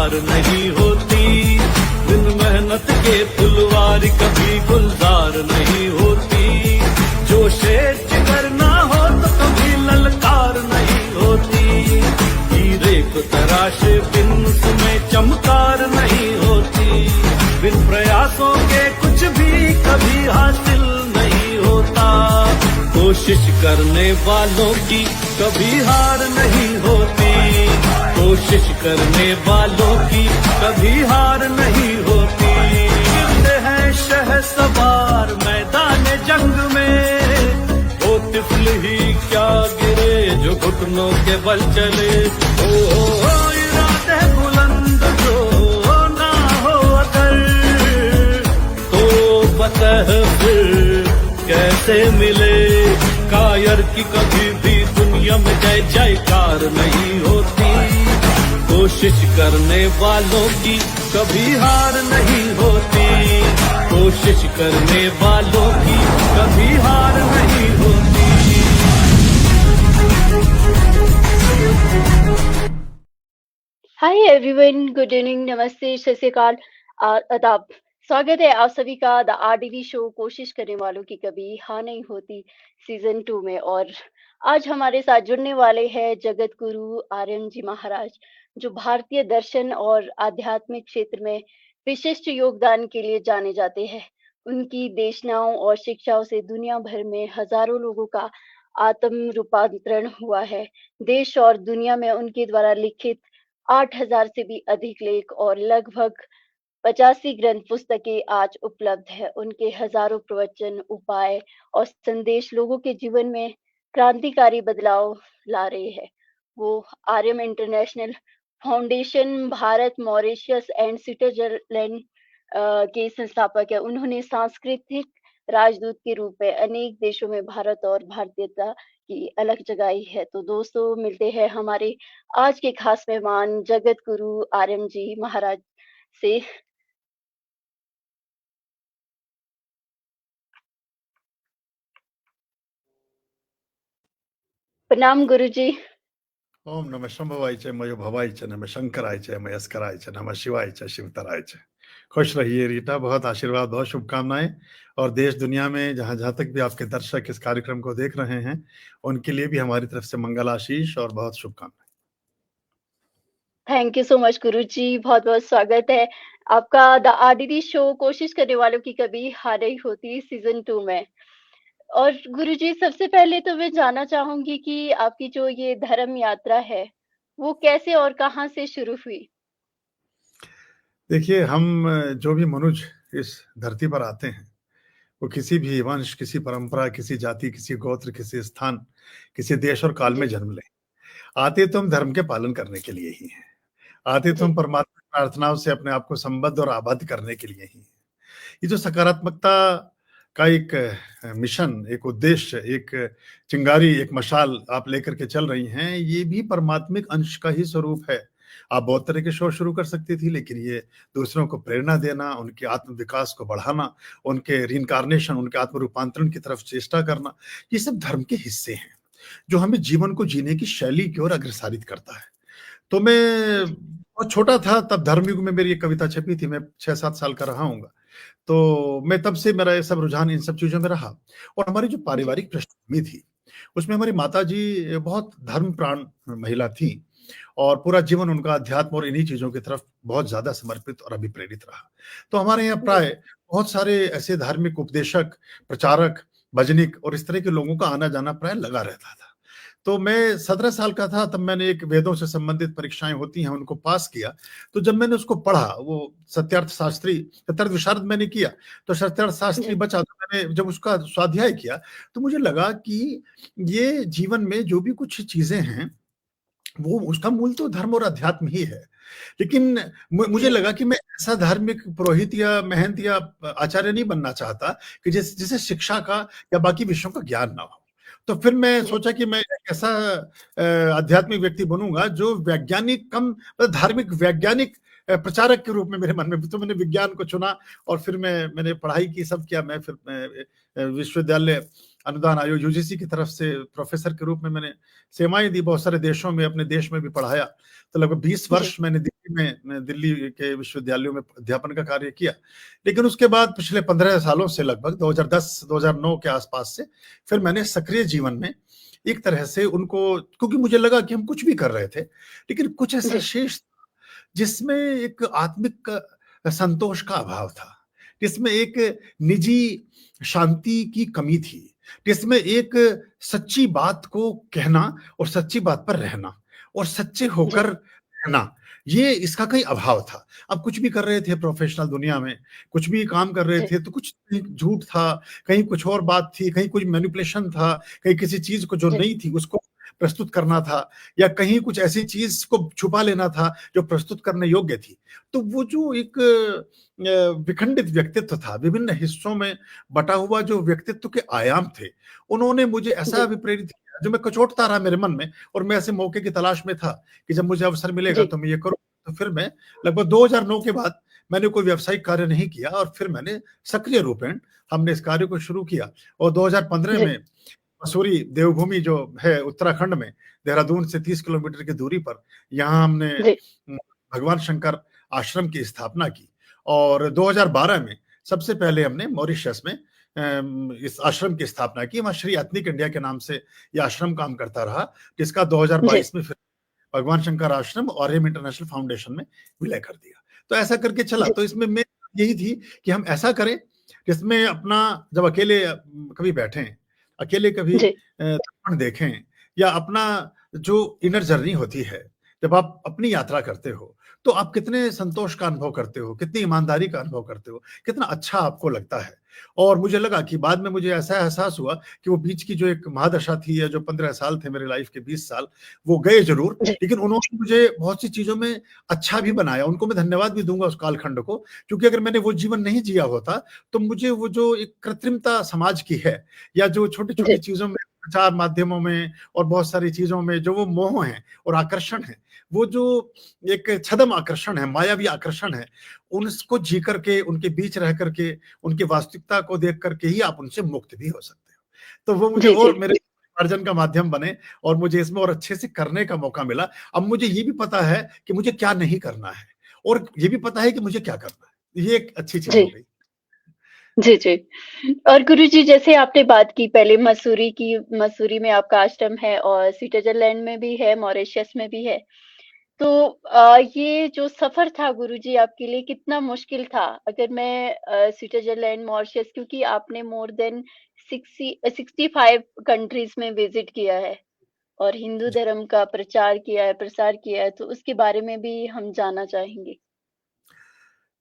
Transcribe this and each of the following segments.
हार नहीं होती, बिन मेहनत के फुलवारी कभी गुलजार नहीं होती। जो शेर जिगर ना हो तो कभी ललकार नहीं होती, हीरे को तराशे बिन उसमें चमकार नहीं होती। बिन प्रयासों के कुछ भी कभी हासिल नहीं होता, कोशिश करने वालों की कभी हार नहीं होती, कोशिश करने वालों की कभी हार नहीं होती। गिरते हैं शहसवार मैदान जंग में, वो तिफल ही क्या गिरे जो घुटनों के बल चले। ओ इरादे बुलंद जो ना हो अगर, तो बतह फिर कैसे मिले। कायर की कभी भी दुनिया में जय जयकार नहीं होती, कोशिश करने वालों की कभी हार नहीं होती, कोशिश करने वालों की कभी हार नहीं होती। हाय एवरीवन, गुड इवनिंग, नमस्ते, सत श्री अकाल, आदाब। स्वागत है आप सभी का द आरडीवी शो कोशिश करने वालों की कभी हार नहीं होती सीजन 2 में। और आज हमारे साथ जुड़ने वाले हैं जगत गुरु आर्यन जी महाराज, जो भारतीय दर्शन और आध्यात्मिक क्षेत्र में विशिष्ट योगदान के लिए जाने जाते हैं। उनकी देशनाओं और शिक्षाओं से दुनिया भर में हजारों लोगों का आत्म रूपांतरण हुआ है। देश और दुनिया में उनके द्वारा लिखित 8,000 से भी अधिक लेख और लगभग 85 ग्रंथ पुस्तकें आज उपलब्ध है। उनके हजारों प्रवचन, उपाय और संदेश लोगों के जीवन में क्रांतिकारी बदलाव ला रहे हैं। वो Aryam international foundation, Bharat, Mauritius and Switzerland के संस्थापक है। उन्होंने सांस्कृतिक राजदूत के रूप में अनेक देशों में भारत और भारतीयता की अलग जगाई है। तो दोस्तों, मिलते हैं हमारे आज के खास मेहमान जगत गुरु आर्यन जी महाराज से। प्रणाम गुरु जी। ओम नमः शंभवाय च, मयो भवाय च, नमः शंकराय च, मय अस्कराय च, नमः शिवाय च, शिवतराय च। खुश रहिए रीटा, बहुत आशीर्वाद, बहुत शुभकामनाएं। और देश दुनिया में जहां जहां तक भी आपके दर्शक इस कार्यक्रम को देख रहे हैं, उनके लिए भी हमारी तरफ से मंगल आशीष और बहुत शुभकामनाएं। थैंक यू सो मच गुरु जी, बहुत बहुत स्वागत है आपका द आरडीडी शो कोशिश करने वालों की कभी हार नहीं होती सीजन 2 में। और गुरुजी, सबसे पहले तो मैं जानना चाहूंगी कि आपकी जो ये धर्म यात्रा है, वो कैसे और कहाँ से शुरू हुई? देखिए, हम जो भी मनुष्य इस धरती पर आते हैं, वो किसी भी वंश, किसी परंपरा, किसी जाति, किसी गोत्र, किसी स्थान, किसी देश और काल में जी, जन्म लें। आते तो हम धर्म के पालन करने के लिए ही हैं। आते तो जी, हम परमात्मा की प्रार्थनाओं से अपने आप को संबद्ध और आबद्ध करने के लिए ही हैं। ये जो सकारात्मकता का एक मिशन, एक उद्देश्य, एक चिंगारी, एक मशाल आप लेकर के चल रही हैं, ये भी परमात्मिक अंश का ही स्वरूप है। आप बहुत तरह के शो शुरू कर सकती थी, लेकिन ये दूसरों को प्रेरणा देना, उनके आत्म विकास को बढ़ाना, उनके रीइंकार्नेशन, उनके आत्म रूपांतरण की तरफ चेष्टा करना, ये सब धर्म के हिस्से हैं, जो हमें जीवन को जीने की शैली की ओर अग्रसारित करता है। तो मैं जी, बहुत छोटा था तब धर्मयुग में मेरी एक कविता छपी थी, मैं 6-7 साल का रहा हूँगा। तो मैं तब से मेरा ये सब रुझान इन सब चीज़ों में रहा। और हमारी जो जी, पारिवारिक पृष्ठभूमि थी, उसमें हमारी माताजी बहुत धर्मप्राण महिला थीं और पूरा जीवन उनका अध्यात्म और इन्हीं चीज़ों की तरफ बहुत ज़्यादा समर्पित और अभिप्रेरित रहा। तो हमारे यहाँ जी, प्राय बहुत सारे ऐसे धार्मिक उपदेशक, प्रचारक, भजनिक और इस तरह के लोगों का आना-जाना प्राय लगा रहता था। तो मैं 17 साल का था, तब मैंने एक वेदों से संबंधित परीक्षाएँ होती हैं, उनको पास किया। तो जब मैंने उसको पढ़ा, वो सत्यार्थ शास्त्री, सत्यार्थ विशारद मैंने किया, तो सत्यार्थ शास्त्री जी, बचा। तो मैंने जब उसका स्वाध्याय किया, तो मुझे लगा कि ये जीवन में जो भी कुछ चीज़ें हैं, वो उसका मूल तो धर्म और अध्यात्म ही है। लेकिन मुझे जी, लगा कि मैं ऐसा धार्मिक पुरोहित या महंत या आचार्य नहीं बनना चाहता कि जिसे शिक्षा का या बाकी विषयों का ज्ञान ना हो। तो फिर मैं जी, सोचा कि मैं एक ऐसा आध्यात्मिक व्यक्ति बनूंगा जो वैज्ञानिक कम मतलब धार्मिक वैज्ञानिक प्रचारक के रूप में मेरे मन में। तो मैंने विज्ञान को चुना और फिर मैंने पढ़ाई की, सब किया। मैं फिर विश्वविद्यालय अनुदान आयोग यूजीसी की तरफ से प्रोफेसर के रूप में मैंने सेवाएं दी, बहुत सारे देशों में, अपने देश में भी पढ़ाया। तो लगभग 20 जी, वर्ष मैंने दिल्ली में दिल्ली के विश्वविद्यालयों में अध्यापन का कार्य किया। लेकिन उसके बाद पिछले 15 सालों से लगभग 2010-2009 के आसपास से फिर मैंने सक्रिय जीवन में एक तरह से उनको, क्योंकि मुझे लगा कि हम कुछ भी कर रहे थे, लेकिन कुछ ऐसा शेष था जिसमें एक आत्मिक संतोष का अभाव था, जिसमें एक निजी शांति की कमी थी, जिसमें एक सच्ची बात को कहना और सच्ची बात पर रहना और सच्चे होकर रहना, ये इसका कहीं अभाव था। अब कुछ भी कर रहे थे प्रोफेशनल दुनिया में, कुछ भी काम कर रहे थे तो कुछ झूठ था, कहीं कुछ और बात थी, कहीं कुछ मैनिपुलेशन था, कहीं किसी चीज को जो नहीं थी उसको प्रस्तुत करना था, या कहीं कुछ ऐसी चीज को छुपा लेना था जो प्रस्तुत करने योग्य थी। तो वो जो एक विखंडित व्यक्तित्व था, विभिन्न हिस्सों में बटा हुआ जो व्यक्तित्व के आयाम थे, उन्होंने मुझे ऐसा विप्रेरित किया जो मैं कचोटता रहा मेरे मन में, और मैं ऐसे मौके की तलाश में था कि जब मुझे अवसर मिलेगा तो मैं ये करूँ। तो फिर मैं लगभग 2009 के बाद मैंने कोई व्यावसायिक कार्य नहीं किया, और फिर मैंने सक्रिय रूपेण हमने इस कार्य को शुरू किया। और 2015 में मसूरी देवभूमि जो है उत्तराखंड में, देहरादून से 30 किलोमीटर की दूरी पर, यहाँ हमने भगवान शंकर आश्रम की स्थापना की। और 2012 में सबसे पहले हमने मॉरिशस में इस आश्रम की स्थापना की। वहाँ श्री एथनिक इंडिया के नाम से यह आश्रम काम करता रहा, जिसका 2022 में फिर भगवान शंकर आश्रम और एम इंटरनेशनल फाउंडेशन में विलय कर दिया। तो ऐसा करके चला। तो इसमें मैं यही थी कि हम ऐसा करें जिसमें अपना, जब अकेले कभी बैठें, अकेले कभी दर्पण देखें, या अपना जो इनर जर्नी होती है, जब आप अपनी यात्रा करते हो तो आप कितने संतोष का अनुभव करते हो, कितनी ईमानदारी का अनुभव करते हो, कितना अच्छा आपको लगता है। और मुझे लगा कि बाद में मुझे ऐसा एहसास हुआ कि वो बीच की जो एक महादशा थी, या जो 15 साल थे मेरे लाइफ के 20 साल, वो गए जरूर, लेकिन उन्होंने मुझे बहुत सी चीजों में अच्छा भी बनाया। उनको मैं धन्यवाद भी दूंगा उस कालखंड को, क्योंकि अगर मैंने वो जीवन नहीं जिया होता तो मुझे वो जो एक कृत्रिमता समाज की है, या जो छोटी छोटी चीजों में, प्रचार माध्यमों में और बहुत सारी चीजों में जो वो मोह है और आकर्षण है, वो जो एक छद्म आकर्षण है, मायावी आकर्षण है, उनको जी करके, उनके बीच रह करके, उनकी वास्तविकता को देख करके ही आप उनसे मुक्त भी हो सकते हो। तो वो मुझे और मेरे अर्जन का माध्यम बने, और मुझे इसमें और अच्छे से करने का मौका मिला। अब मुझे ये भी पता है कि मुझे क्या नहीं करना है, और ये भी पता है कि मुझे क्या करना है। ये एक अच्छी चीज हो गई। जी, जी। और गुरुजी, जैसे आपने बात की पहले मसूरी में आपका आश्रम है, और स्विट्जरलैंड में भी है, मॉरिशस में भी है। तो ये जो सफ़र था गुरुजी आपके लिए कितना मुश्किल था? अगर मैं स्विट्जरलैंड, मॉरिशस, क्योंकि आपने मोर देन 65 कंट्रीज़ में विज़िट किया है और हिंदू धर्म का प्रसार किया है, तो उसके बारे में भी हम जानना चाहेंगे।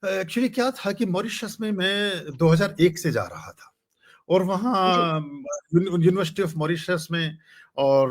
एक्चुअली क्या था कि मॉरिशस में मैं 2001 से जा रहा था, और वहाँ यूनिवर्सिटी ऑफ मॉरिशस में, और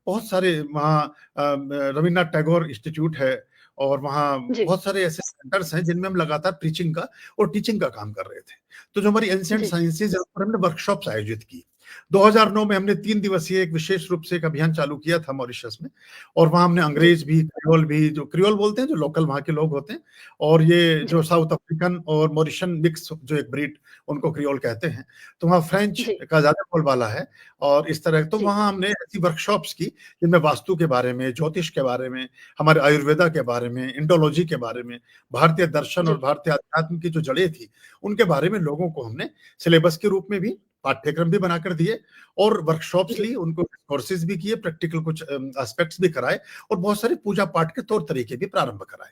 बहुत सारे वहाँ रविन्द्रनाथ टैगोर इंस्टीट्यूट है, और वहाँ बहुत सारे ऐसे सेंटर्स हैं जिनमें हम लगातार प्रीचिंग का और टीचिंग का काम कर रहे थे। तो जो हमारी एंशिएंट साइंसेज है, उस पर हमने वर्कशॉप्स आयोजित की। 2009 में हमने 3 दिवसीय एक विशेष रूप से एक अभियान चालू किया था मॉरिशस में, और वहां हमने अंग्रेज भी, क्रियोल भी, जो क्रियोल बोलते हैं जो लोकल वहां के लोग होते हैं, और ये जो साउथ अफ्रीकन और मॉरिशन मिक्स जो एक ब्रीड, उनको क्रियोल कहते हैं। तो वहाँ फ्रेंच का ज्यादा बोलबाला है, और इस तरह। तो वहाँ हमने ऐसी वर्कशॉप्स की जिनमें वास्तु के बारे में, ज्योतिष के बारे में, हमारे आयुर्वेदा के बारे में, इंडोलॉजी के बारे में, भारतीय दर्शन और भारतीय अध्यात्म की जो जड़ें थी उनके बारे में लोगों को हमने सिलेबस के रूप में भी पाठ्यक्रम भी बनाकर दिए, और वर्कशॉप्स ली, उनको कोर्सेज भी किए, प्रैक्टिकल कुछ एस्पेक्ट्स भी कराए, और बहुत सारे पूजा पाठ के तौर तरीके भी प्रारंभ कराए।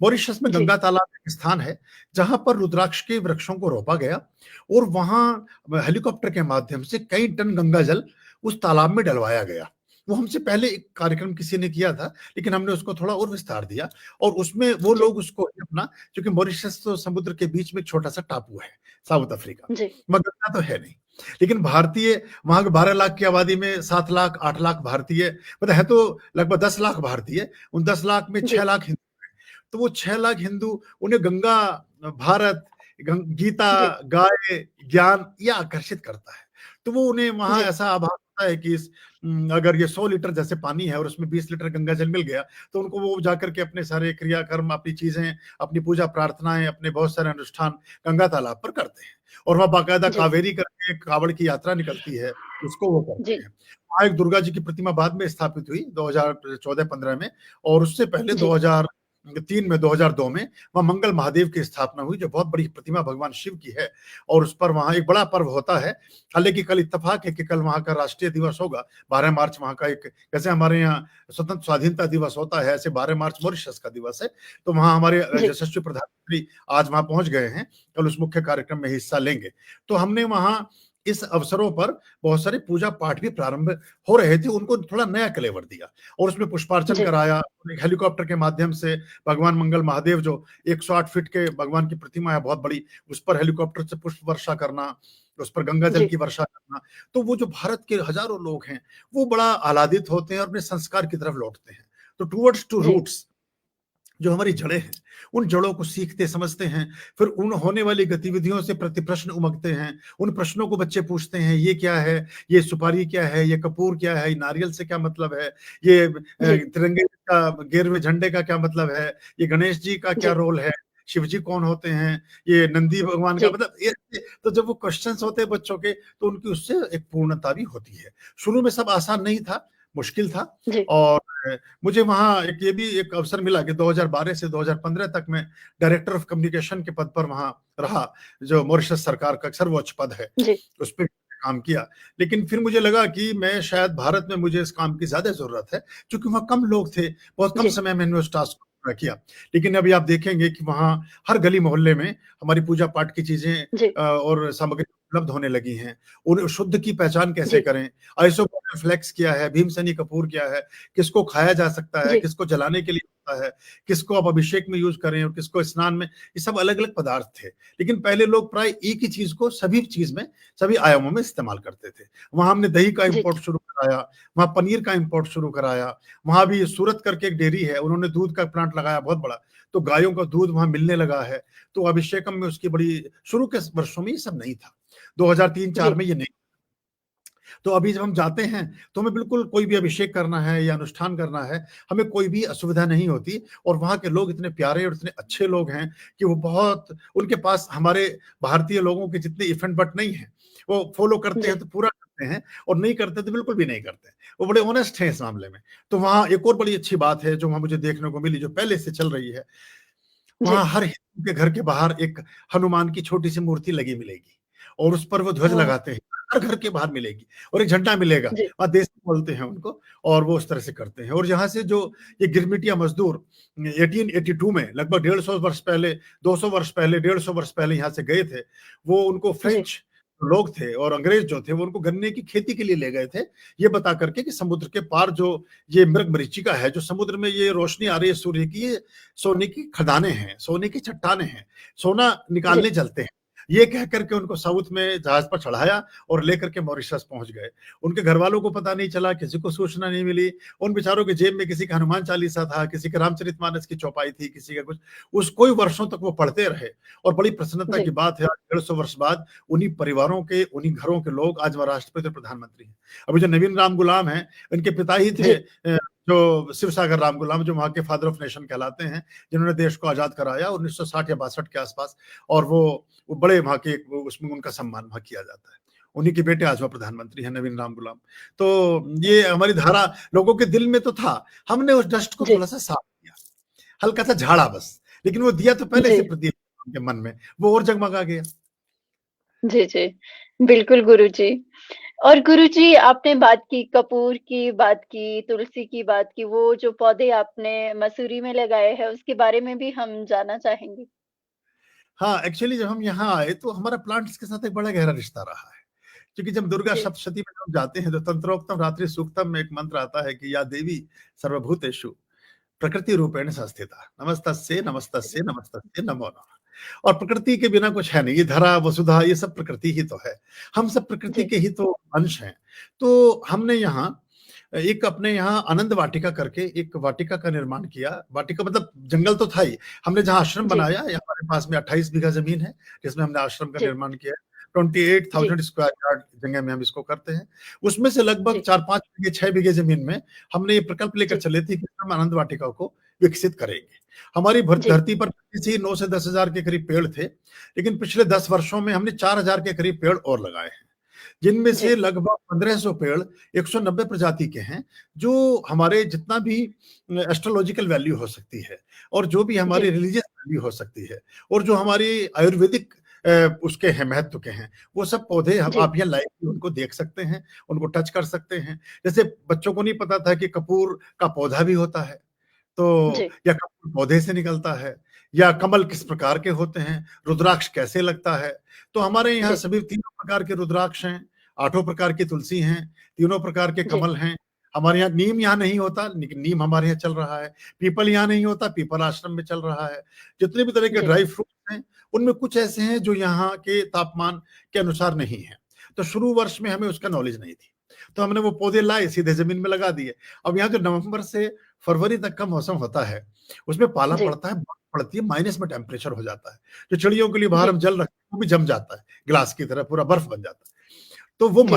मॉरिशस में गंगा तालाब एक स्थान है जहां पर रुद्राक्ष के वृक्षों को रोपा गया, और वहां हेलीकॉप्टर के माध्यम से कई टन गंगा जल उस तालाब में डलवाया गया। वो हमसे पहले एक कार्यक्रम किसी ने किया था, लेकिन हमने उसको थोड़ा और विस्तार दिया, और उसमें वो लोग उसको अपना, क्योंकि मॉरिशस तो समुद्र के बीच में एक छोटा सा टापू है, साउथ अफ्रीका, मगर गंगा तो है नहीं। लेकिन भारतीय, वहां के 12 लाख की आबादी में 7 लाख 8 लाख भारतीय, मतलब है तो लगभग 10 लाख भारतीय, उन 10 लाख में 6 लाख हिंदू हैं। तो वो 6 लाख हिंदू, उन्हें गंगा, भारत, गीता, गाय, ज्ञान, ये आकर्षित करता है। तो वो उन्हें वहां ऐसा आभास होता है कि अगर ये 100 लीटर जैसे पानी है और उसमें 20 लीटर गंगा जल मिल गया, तो उनको वो जाकर के अपने सारे क्रियाकर्म, अपनी चीजें, अपनी पूजा प्रार्थनाएं, अपने बहुत सारे अनुष्ठान गंगा तालाब पर करते हैं। और वहाँ बाकायदा कावेरी करके कावड़ की यात्रा निकलती है, उसको वो करते हैं। वहाँ एक दुर्गा जी की प्रतिमा बाद में स्थापित हुई 2014-15 में, और उससे पहले 2003 में 2002 में वहाँ मंगल महादेव की स्थापना हुई, जो बहुत बड़ी प्रतिमा भगवान शिव की है, और उस पर वहाँ एक बड़ा पर्व होता है। हालांकि कल इत्तेफाक है कि कल वहाँ का राष्ट्रीय दिवस होगा, 12 मार्च वहाँ का एक, जैसे हमारे यहाँ स्वतंत्र स्वाधीनता दिवस होता है, ऐसे 12 मार्च मॉरिशस का दिवस है। तो वहाँ हमारे जी यशस्वी प्रधानमंत्री आज वहाँ पहुंच गए हैं, कल उस मुख्य कार्यक्रम में हिस्सा लेंगे। तो हमने वहाँ इस अवसरों पर बहुत सारे पूजा पाठ भी प्रारंभ हो रहे थे, उनको थोड़ा नया कलेवर दिया और उसमें पुष्पार्चन जी कराया। एक हेलीकॉप्टर के माध्यम से भगवान मंगल महादेव, जो 108 फीट के भगवान की प्रतिमा है बहुत बड़ी, उस पर हेलीकॉप्टर से पुष्प वर्षा करना, उस पर गंगा जल जी की वर्षा करना। तो वो जो भारत के हजारों लोग हैं वो बड़ा आह्लादित होते हैं और अपने संस्कार की तरफ लौटते हैं। तो टूवर्ड्स टू जी रूट्स, जो हमारी जड़ें हैं, उन जड़ों को सीखते समझते हैं, फिर उन होने वाली गतिविधियों से प्रति प्रश्न उमगते हैं। उन प्रश्नों को बच्चे पूछते हैं, ये क्या है, ये सुपारी क्या है, ये कपूर क्या है, ये नारियल से क्या मतलब है, ये जी तिरंगे का गेरुए झंडे का क्या मतलब है, ये गणेश जी का क्या जी रोल है, शिव जी कौन होते हैं, ये नंदी भगवान का जी मतलब तो जब वो क्वेश्चंस होते हैं बच्चों के, तो उनकी उससे एक पूर्णता भी होती है। शुरू में सब आसान नहीं था, मुश्किल था। जी और मुझे वहाँ एक ये भी एक अवसर मिला कि 2012 से 2015 तक मैं डायरेक्टर ऑफ कम्युनिकेशन के पद पर वहाँ रहा, जो मॉरिशस सरकार का सर्वोच्च पद है, जी उस पर काम किया। लेकिन फिर मुझे लगा कि मैं शायद भारत में मुझे इस काम की ज्यादा जरूरत है, क्योंकि वहाँ कम लोग थे, बहुत कम जी समय में उस टास्क को पूरा किया। लेकिन अभी आप देखेंगे कि वहाँ हर गली मोहल्ले में हमारी पूजा पाठ की चीजें जी और सामग्री उपलब्ध होने लगी हैं। उन्हें शुद्ध की पहचान कैसे जी करें, आइसोप्रोफिलैक्स क्या है, भीमसेनी कपूर क्या है, किसको खाया जा सकता है, जी किसको जलाने के लिए होता है, किसको आप अभिषेक में यूज करें और किसको स्नान में, ये सब अलग अलग पदार्थ थे। लेकिन पहले लोग प्राय एक ही चीज को सभी चीज में, सभी आयामों में इस्तेमाल करते थे। वहां हमने दही का जी इंपोर्ट शुरू कराया, वहां पनीर का इंपोर्ट शुरू कराया। वहां भी सूरत करके एक डेयरी है, उन्होंने दूध का प्लांट लगाया बहुत बड़ा, तो गायों का दूध वहां मिलने लगा है। तो अभिषेकम में उसकी बड़ी, शुरू के वर्षों में ये सब नहीं था, 2003-4 जी में ये नहीं। तो अभी जब हम जाते हैं तो हमें बिल्कुल कोई भी अभिषेक करना है या अनुष्ठान करना है, हमें कोई भी असुविधा नहीं होती। और वहाँ के लोग इतने प्यारे और इतने अच्छे लोग हैं कि वो बहुत, उनके पास हमारे भारतीय लोगों के जितने इफेंट बट नहीं है। वो फॉलो करते जी हैं तो पूरा करते हैं, और नहीं करते तो बिल्कुल भी नहीं करते। वो बड़े ऑनेस्ट हैं इस मामले में। तो वहाँ एक और बड़ी अच्छी बात है जो वहाँ मुझे देखने को मिली, जो पहले से चल रही है, वहाँ जी हर हिंदू के घर के बाहर एक हनुमान की छोटी सी मूर्ति लगी मिलेगी, और उस पर वो ध्वज ओह लगाते हैं, हर घर के बाहर मिलेगी, और एक झंडा मिलेगा। जी वहाँ देसी बोलते हैं उनको, और वो उस तरह से करते हैं। और यहाँ से जो ये गिरमिटिया मजदूर 1882 में, लगभग 150 वर्ष पहले, 200 वर्ष पहले, 150 वर्ष पहले यहाँ से गए थे, वो उनको जी फ्रेंच लोग थे और अंग्रेज जो थे वो उनको गन्ने की खेती के लिए ले गए थे, ये बता करके कि समुद्र के पार जो ये मृग मरीचिका है, जो समुद्र में ये रोशनी आ रही है सूर्य की, ये सोने की खदानें हैं, सोने की चट्टानें हैं, सोना जी निकालने चलते हैं। ये कह करके उनको साउथ में जहाज पर चढ़ाया और लेकर के मॉरिशस पहुंच गए। उनके घर वालों को पता नहीं चला, किसी को सूचना नहीं मिली। उन बेचारों के जेब में किसी का हनुमान चालीसा था, किसी के रामचरितमानस की चौपाई थी, किसी का कुछ, उस कोई वर्षों तक वो पढ़ते रहे। और बड़ी प्रसन्नता की जी बात है, आज 150 वर्ष बाद उन्हीं परिवारों के, उन्हीं घरों के लोग आज वह राष्ट्रपति और प्रधानमंत्री हैं। अभी जो नवीन राम गुलाम है, इनके पिता ही थे जी जो शिव सागर राम गुलाम, जो वहाँ के फादर ऑफ नेशन कहलाते हैं, जिन्होंने देश को आजाद कराया 1960 या 62 के आसपास। और वो बड़े वहाँ के, उसमें उनका सम्मान वहाँ किया जाता है। उन्हीं के बेटे आज वह प्रधानमंत्री हैं, नवीन राम गुलाम। तो ये हमारी धारा लोगों के दिल में तो था, हमने उस डस्ट को जी थोड़ा सा साफ किया, हल्का सा झाड़ा बस। लेकिन वो दिया तो पहले जी से प्रदीप उनके मन में, वो और जगमगा गया। जी जी बिल्कुल गुरुजी। और गुरुजी आपने बात की कपूर की, बात की तुलसी की, बात की, वो जो पौधे आपने मसूरी में लगाए हैं उसके बारे में भी हम जानना चाहेंगे। हाँ, एक्चुअली जब हम यहाँ आए तो हमारा प्लांट्स के साथ एक बड़ा गहरा रिश्ता रहा है। क्योंकि जब दुर्गा जी सप्तशती में हम जाते हैं तो तंत्रोक्तम रात्रि सूक्तम में एक मंत्र आता है कि या देवी सर्वभूतेषु प्रकृति रूपेण संस्थिता, नमस्तस्यै नमस्तस्यै नमस्तस्यै नमो नमः। और प्रकृति के बिना कुछ है नहीं, ये धरा वसुधा ये सब प्रकृति ही तो है, हम सब प्रकृति जी के ही तो अंश हैं। तो हमने यहाँ एक अपने यहाँ आनंद वाटिका करके एक वाटिका का निर्माण किया। वाटिका मतलब जंगल तो था ही, हमने जहाँ आश्रम जी बनाया, ये हमारे पास में 28 बीघा जमीन है जिसमें हमने आश्रम का जी निर्माण किया। जी 28,000 स्क्वायर यार्ड जगह में हम इसको करते हैं। उसमें से लगभग जी 4-5 बीघे 6 बीघे जमीन में हमने ये प्रकल्प लेकर जी चले थे कि हम आनंद वाटिका को विकसित करेंगे। हमारी जी धरती पर पहले से ही 9 से 10 हजार के करीब पेड़ थे, लेकिन पिछले 10 वर्षों में हमने 4 हजार के करीब पेड़ और लगाए हैं। जिनमें जी, से लगभग 1500 पेड़ 190 प्रजाति के हैं, जो हमारे जितना भी एस्ट्रोलॉजिकल वैल्यू हो सकती है और जो भी हमारी जी, रिलीजियस वैल्यू हो सकती है और जो हमारी आयुर्वेदिक उसके हैं, महत्व के हैं, वो सब पौधे हम जी, आप यहाँ लाइव भी उनको देख सकते हैं, उनको टच कर सकते हैं। जैसे बच्चों को नहीं पता था कि कपूर का पौधा भी होता है, तो जी, या कपूर पौधे से निकलता है, या कमल किस प्रकार के होते हैं, रुद्राक्ष कैसे लगता है। तो हमारे यहाँ जी, सभी तीनों प्रकार के रुद्राक्ष हैं, 8 प्रकार की तुलसी हैं, तीनों प्रकार के जी, कमल हैं। हमारे यहाँ नीम यहाँ नहीं होता, लेकिन नीम हमारे यहाँ चल रहा है। पीपल यहाँ नहीं होता, पीपल आश्रम में चल रहा है। जितने भी तरह के जी, ड्राई फ्रूट्स हैं, उनमें कुछ ऐसे हैं जो यहाँ के तापमान के अनुसार नहीं है। तो शुरू वर्ष में हमें उसका नॉलेज नहीं थी, तो हमने वो पौधे लाए, सीधे जमीन में लगा दिए। अब यहाँ जो नवंबर से फरवरी तक का मौसम होता है, उसमें पाला जी, पड़ता है, बर्फ पड़ती है, माइनस में टेम्परेचर हो जाता है। जो चिड़ियों के लिए बाहर जी, हम जल रखते हैं, वो भी जम जाता है, ग्लास की तरह पूरा बर्फ बन जाता है। तो वो जी,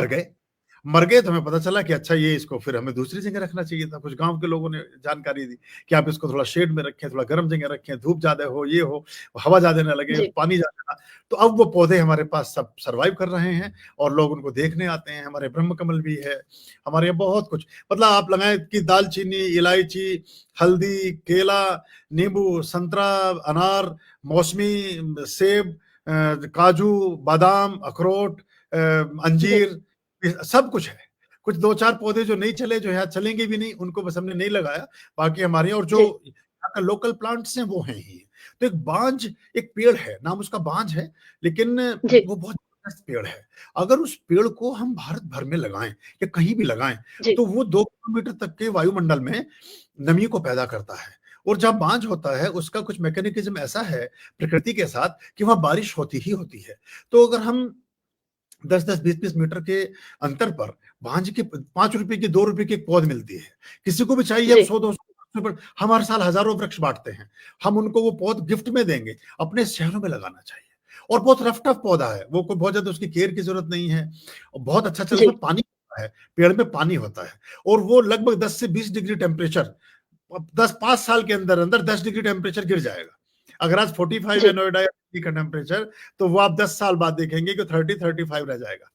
मर गए तो हमें पता चला कि अच्छा, ये इसको फिर हमें दूसरी जगह रखना चाहिए था। कुछ गांव के लोगों ने जानकारी दी कि आप इसको थोड़ा शेड में रखें, थोड़ा गर्म जगह रखें, धूप ज्यादा हो, ये हो, हवा ज्यादा ना लगे, जी, पानी ज्यादा ना। तो अब वो पौधे हमारे पास सब सर्वाइव कर रहे हैं और लोग उनको देखने आते हैं। हमारे ब्रह्म कमल भी है, हमारे यहाँ बहुत कुछ, मतलब आप लगाएं कि दालचीनी, इलायची, हल्दी, केला, नींबू, संतरा, अनार, मौसमी, सेब, काजू, बादाम, अखरोट, जी, अंजीर, सब कुछ है। कुछ 2-4 पौधे जो नहीं चले, जो यहाँ चलेंगे भी नहीं, उनको बस हमने नहीं लगाया। बाकी हमारे यहाँ और जो जी, यहाँ का लोकल प्लांट्स हैं वो हैं ही। तो एक बांज, एक पेड़ है, नाम उसका बांज है, लेकिन जी, वो बहुत जबरदस्त पेड़ है। अगर उस पेड़ को हम भारत भर में लगाएं या कहीं भी लगाएं, जी, तो वो 2 किलोमीटर तक के वायुमंडल में नमी को पैदा करता है। और जब बांज होता है, उसका कुछ मैकेनिज्म ऐसा है प्रकृति के साथ कि वहां बारिश होती ही होती है। तो अगर हम 10-10, 20-20 मीटर के अंतर पर भांज के 5 रुपए की, 2 रुपए की एक पौध मिलती है। किसी को भी चाहिए, हम जी, 100-200 पर हम हर साल हजारों वृक्ष बांटते हैं। हम उनको वो पौध गिफ्ट में देंगे, अपने शहरों में लगाना चाहिए। और बहुत रफ टफ पौधा है, वो कोई बहुत ज्यादा उसकी केयर की जरूरत नहीं है, और बहुत अच्छा चल, जी, उसमें पानी होता है, पेड़ में पानी होता है, और वो लगभग 10 से 20 डिग्री टेम्परेचर, 5 साल के अंदर अंदर 10 डिग्री टेम्परेचर गिर जाएगा। अगर आज 45 है जी, नोएडा या दिल्ली का टेम्परेचर, तो वो आप 10 साल बाद देखेंगे कि 30-35 रह जाएगा।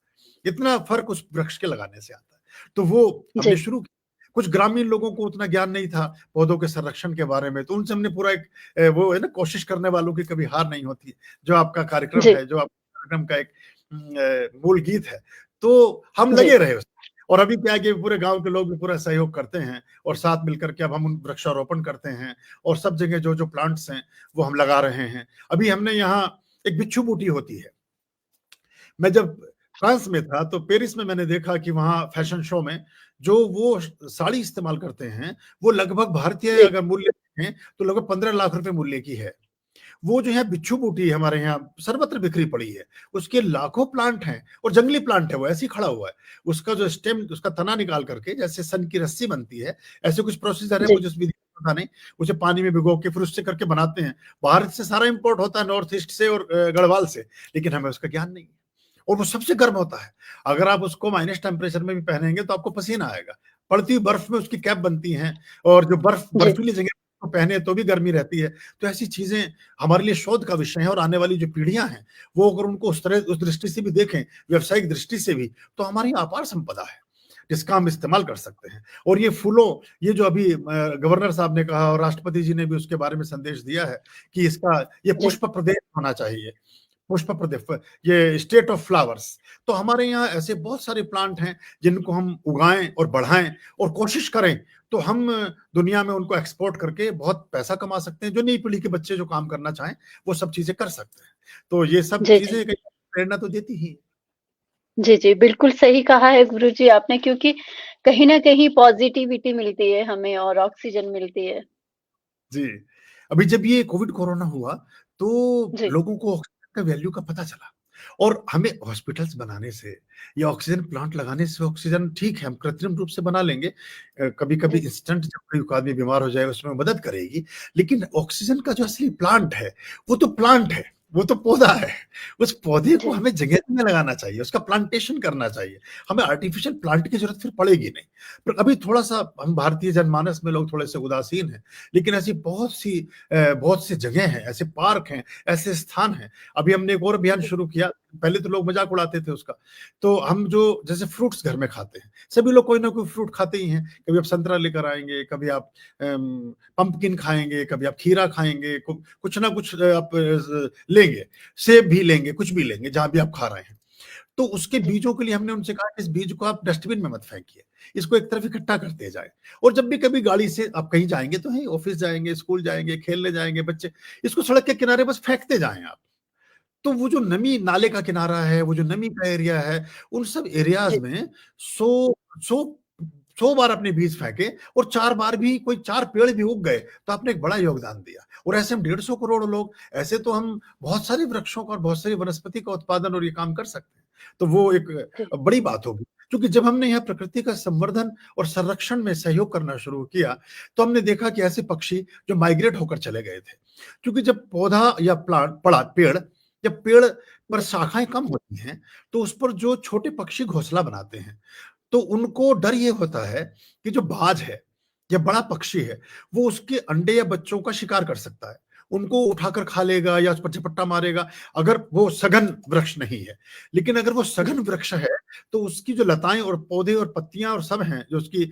इतना फर्क उस वृक्ष के लगाने से आता है। तो वो हमने जी, शुरू किया। कुछ ग्रामीण लोगों को उतना ज्ञान नहीं था पौधों के संरक्षण के बारे में, तो उनसे हमने पूरा एक वो है ना, कोशिश करने वालों की कभी हार नहीं होती, जो आपका कार्यक्रम जी, है, जो आपका कार्यक्रम का एक मूल गीत है। तो हम जी, लगे रहे उसमें। और अभी क्या है कि पूरे गांव के लोग भी पूरा सहयोग करते हैं, और साथ मिलकर के अब हम उन वृक्षारोपण करते हैं, और सब जगह जो जो प्लांट्स हैं वो हम लगा रहे हैं। अभी हमने यहाँ एक बिच्छू बूटी होती है। मैं जब फ्रांस में था तो पेरिस में मैंने देखा कि वहाँ फैशन शो में जो वो साड़ी इस्तेमाल करते हैं, वो लगभग भारतीय जी, अगर मूल्य देखें तो लगभग 15 लाख रुपए मूल्य की है। वो जो है बिच्छू बूटी हमारे यहाँ सर्वत्र बिखरी पड़ी है। उसके लाखों प्लांट हैं, और जंगली प्लांट है, वो ऐसे ही खड़ा हुआ है। उसका जो स्टेम, उसका तना निकाल करके जैसे सन की रस्सी बनती है, ऐसे कुछ प्रोसीजर है, जी, मुझे उस विधि का पता नहीं। उसे पानी में भिगो के फिर उससे करके बनाते हैं। बाहर से सारा इंपोर्ट होता है, नॉर्थ ईस्ट से और गढ़वाल से, लेकिन हमें उसका ज्ञान नहीं है। और वो सबसे गर्म होता है। अगर आप उसको माइनस टेम्परेचर में भी पहनेंगे तो आपको पसीना आएगा। पड़ती हुई बर्फ में उसकी कैप बनती हैं, और जो जी, बर्फीली जगह को पहने तो भी गर्मी रहती है। तो ऐसी चीजें हमारे लिए शोध का विषय है, और आने वाली जो पीढ़ियां हैं वो अगर उनको उस तरह, उस दृष्टि से भी देखें, व्यावसायिक दृष्टि से भी, तो हमारी अपार संपदा है जिसका हम इस्तेमाल कर सकते हैं। और ये फूलों, ये जो अभी गवर्नर साहब ने कहा और राष्ट्रपति जी ने भी उसके बारे में संदेश दिया है कि इसका ये जी, पुष्प प्रदेश होना चाहिए, पुष्प प्रदेश, ये स्टेट ऑफ फ्लावर्स। तो हमारे यहाँ ऐसे बहुत सारे प्लांट हैं जिनको हम उगाएं और बढ़ाएं और कोशिश करें, तो हम दुनिया में उनको एक्सपोर्ट करके बहुत पैसा कमा सकते हैं। जो नई पीढ़ी के बच्चे जो काम करना चाहें वो सब चीजें कर सकते हैं। तो ये सब जी, जी। चीजें कहीं प्रेरणा तो देती ही हैं। जी, जी, बिल्कुल सही कहा है गुरुजी आपने क्योंकि कहीं न कहीं पॉज़िटिविटी मिलती है हमें और ऑक्सीजन मिलती है। जी। अभी जब ये कोविड कोरोना हुआ, तो जी, लोगों को ऑक्सीजन का वैल्यू का पता चला, और हमें हॉस्पिटल्स बनाने से या ऑक्सीजन प्लांट लगाने से, ऑक्सीजन ठीक है हम कृत्रिम रूप से बना लेंगे, कभी-कभी जी, इंस्टेंट जब कोई आदमी बीमार हो जाए उसमें मदद करेगी, लेकिन ऑक्सीजन का जो असली प्लांट है, वो तो प्लांट है, वो तो पौधा है। उस पौधे को जी, हमें जगह-जगह लगाना चाहिए, उसका प्लांटेशन करना चाहिए। हमें आर्टिफिशियल प्लांट की ज़रूरत फिर पड़ेगी नहीं। पर अभी थोड़ा-सा हम भारतीय जनमानस में लोग थोड़े-से उदासीन हैं, लेकिन ऐसी बहुत सी जगह हैं, ऐसे पार्क हैं, ऐसे स्थान हैं। अभी हमने एक और अभियान जी, शुरू किया, पहले तो लोग मजाक उड़ाते थे उसका। तो हम जो जैसे फ्रूट्स घर में खाते हैं, सभी लोग कोई ना कोई फ्रूट खाते ही हैं। कभी आप संतरा लेकर आएंगे, कभी आप पंपकिन खाएंगे, कभी आप खीरा खाएंगे, कुछ ना कुछ आप लेंगे, सेब भी लेंगे, कुछ भी लेंगे जहां भी आप खा रहे हैं। तो उसके जी बीजों के लिए हमने उनसे कहा कि इस बीज को आप डस्टबिन में मत फेंकिए, इसको एक तरफ इकट्ठा करते जाए। और जब भी कभी गाड़ी से आप कहीं जाएंगे तो है, ऑफिस जाएंगे, स्कूल जाएंगे, खेलने जाएंगे बच्चे, इसको सड़क के किनारे बस फेंकते जाएं आप। तो वो जो नमी, नाले का किनारा है, वो जो नमी का एरिया है, उन सब एरियाज जी में 100 बार अपने बीज फेंके, और 4 बार भी कोई 4 पेड़ भी उग गए तो आपने एक बड़ा योगदान दिया। और ऐसे हम 150 करोड़ लोग, ऐसे तो हम बहुत सारे वृक्षों का और बहुत सारी वनस्पति का उत्पादन और ये काम कर सकते हैं। तो वो एक जी बड़ी बात होगी। क्योंकि जब हमने यहाँ प्रकृति का संवर्धन और संरक्षण में सहयोग करना शुरू किया, तो हमने देखा कि ऐसे पक्षी जो माइग्रेट होकर चले गए थे। क्योंकि जब पौधा या प्लांट पड़ा पेड़, जब पेड़ पर जी शाखाएं कम होती हैं, तो उस पर जो छोटे पक्षी घोंसला बनाते हैं, तो उनको डर ये होता है कि जो बाज है या बड़ा पक्षी है, वो उसके अंडे या बच्चों का शिकार कर सकता है, उनको उठाकर खा लेगा या उस पर झपट्टा मारेगा, अगर वो सघन वृक्ष नहीं है। लेकिन अगर वो जी सघन वृक्ष है, तो उसकी जो लताएं और पौधे और पत्तियां और सब हैं, जो उसकी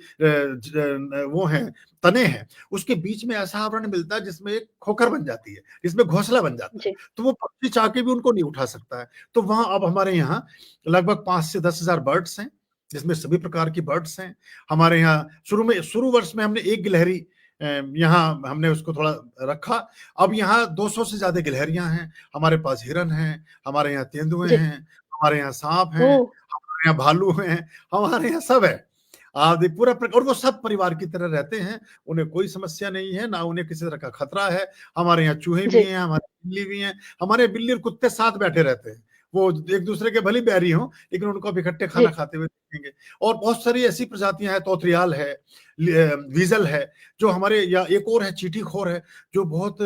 वो हैं, तने हैं, उसके बीच में ऐसा आवरण मिलता है जिसमें एक खोखर बन जाती है, जिसमें घोंसला बन जाता है। जी तो वो पक्षी चाह के भी उनको नहीं उठा सकता है। तो वहां अब हमारे यहाँ लगभग 5 से 10 हजार बर्ड्स हैं, जिसमें सभी प्रकार की बर्ड्स हैं। हमारे यहाँ शुरू वर्ष में हमने एक गिलहरी यहाँ हमने उसको थोड़ा रखा। अब यहाँ 200 से ज्यादा गिलहरियां हैं। हमारे पास हिरन हैं, हमारे यहाँ तेंदुए जी हैं, हमारे यहाँ सांप ओ हैं, हमारे यहाँ भालू हैं, हमारे यहाँ सब है। आप देखिए और वो सब परिवार की तरह रहते हैं, उन्हें कोई समस्या नहीं है, ना उन्हें किसी तरह का खतरा है। हमारे यहाँ चूहे भी जी हैं, हमारे बिल्ली भी हैं, हमारे बिल्ली और कुत्ते साथ बैठे रहते हैं। वो एक दूसरे के भली बैरी हों, लेकिन उनको आप इकट्ठे जी खाना खाते हुए देखेंगे। और बहुत सारी ऐसी प्रजातियां हैं, तोतरियाल है, वीजल है, जो हमारे, या एक और है चींटीखोर है, जो बहुत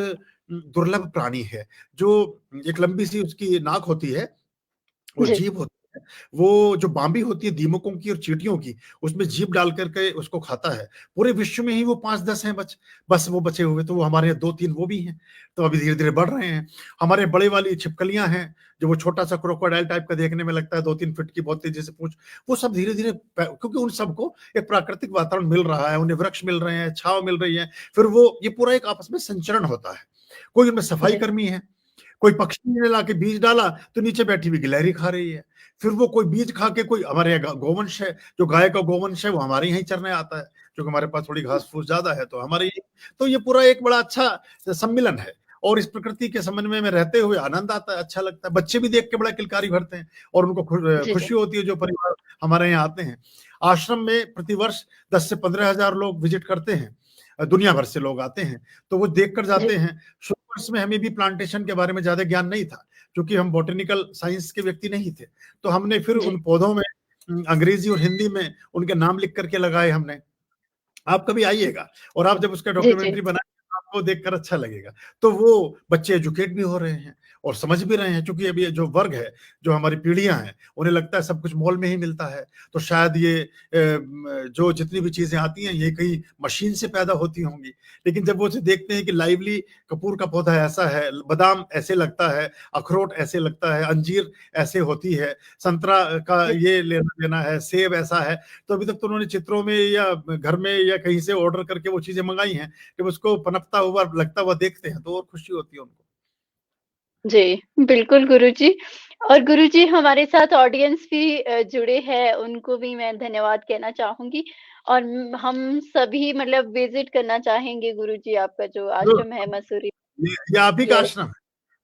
दुर्लभ प्राणी है, जो एक लंबी सी उसकी नाक होती है और जी जीभ होती है। वो जो बाम्बी होती है दीमकों की और चींटियों की, उसमें जीभ डाल करके उसको खाता है। पूरे विश्व में ही वो 5-10 हैं बस वो बचे हुए। तो वो हमारे यहाँ 2-3 वो भी हैं, तो अभी धीरे धीरे बढ़ रहे हैं। हमारे बड़े वाली छिपकलियां हैं, जो वो छोटा सा क्रोकोडाइल टाइप का देखने में लगता है, 2-3 फीट की बहुत तेजी से पूंछ। वो सब धीरे धीरे, क्योंकि उन सबको एक प्राकृतिक वातावरण मिल रहा है, उन्हें वृक्ष मिल रहे हैं, छाव मिल रही है, फिर वो ये पूरा एक आपस में संचरण होता है। कोई उनमें सफाई जी कर्मी है, कोई पक्षी ने लाके बीज डाला तो नीचे बैठी हुई गिलहरी खा रही है। फिर वो कोई बीज खा के, कोई हमारे यहाँ गोवंश है, जो गाय का गोवंश है, वो हमारे यहाँ ही चरने आता है, क्योंकि हमारे पास थोड़ी घास फूस ज्यादा है, तो हमारे तो ये पूरा एक बड़ा अच्छा सम्मिलन है। और इस प्रकृति के समन्वय में रहते हुए आनंद आता है, अच्छा लगता है। बच्चे भी देख के बड़ा किलकारी भरते हैं, और उनको जी जी खुशी होती है जो परिवार हमारे यहाँ आते हैं। आश्रम में प्रतिवर्ष 10 से 15 हजार लोग विजिट करते हैं, दुनिया भर से लोग आते हैं, तो वो देख कर जी जाते हैं। शुरू वर्ष में हमें भी प्लांटेशन के बारे में ज्यादा ज्ञान नहीं था, क्योंकि हम बॉटेनिकल साइंस के व्यक्ति नहीं थे। तो हमने फिर जी उन पौधों में अंग्रेजी और हिंदी में उनके नाम लिख करके लगाए हमने। आप कभी आइएगा, और आप जब उसका जी जी डॉक्यूमेंट्री बनाएंगे तो आपको देखकर अच्छा लगेगा। तो वो बच्चे एजुकेट भी हो रहे हैं और समझ भी रहे हैं, क्योंकि अभी जो वर्ग है, जो हमारी पीढ़ियां हैं, उन्हें लगता है सब कुछ मॉल में ही मिलता है, तो शायद ये जो जितनी भी चीजें आती हैं ये कहीं मशीन से पैदा होती होंगी। लेकिन जब वो उसे देखते हैं कि लाइवली कपूर का पौधा ऐसा है, बादाम ऐसे लगता है, अखरोट ऐसे लगता है, अंजीर ऐसे होती है, संतरा का जी ये लेना देना है, सेब ऐसा है, तो अभी तक तो उन्होंने चित्रों में या घर में या कहीं से ऑर्डर करके वो चीजें मंगाई हैं। जब उसको पनपता हुआ लगता हुआ देखते हैं तो और खुशी होती है उनको। जी, बिल्कुल गुरुजी। और गुरुजी हमारे साथ ऑडियंस भी जुड़े हैं, उनको भी मैं धन्यवाद कहना चाहूँगी। और हम सभी मतलब विज़िट करना चाहेंगे गुरुजी आपका जो जरूर, आश्रम है मसूरी। ये आप ही का यस। आश्रम है।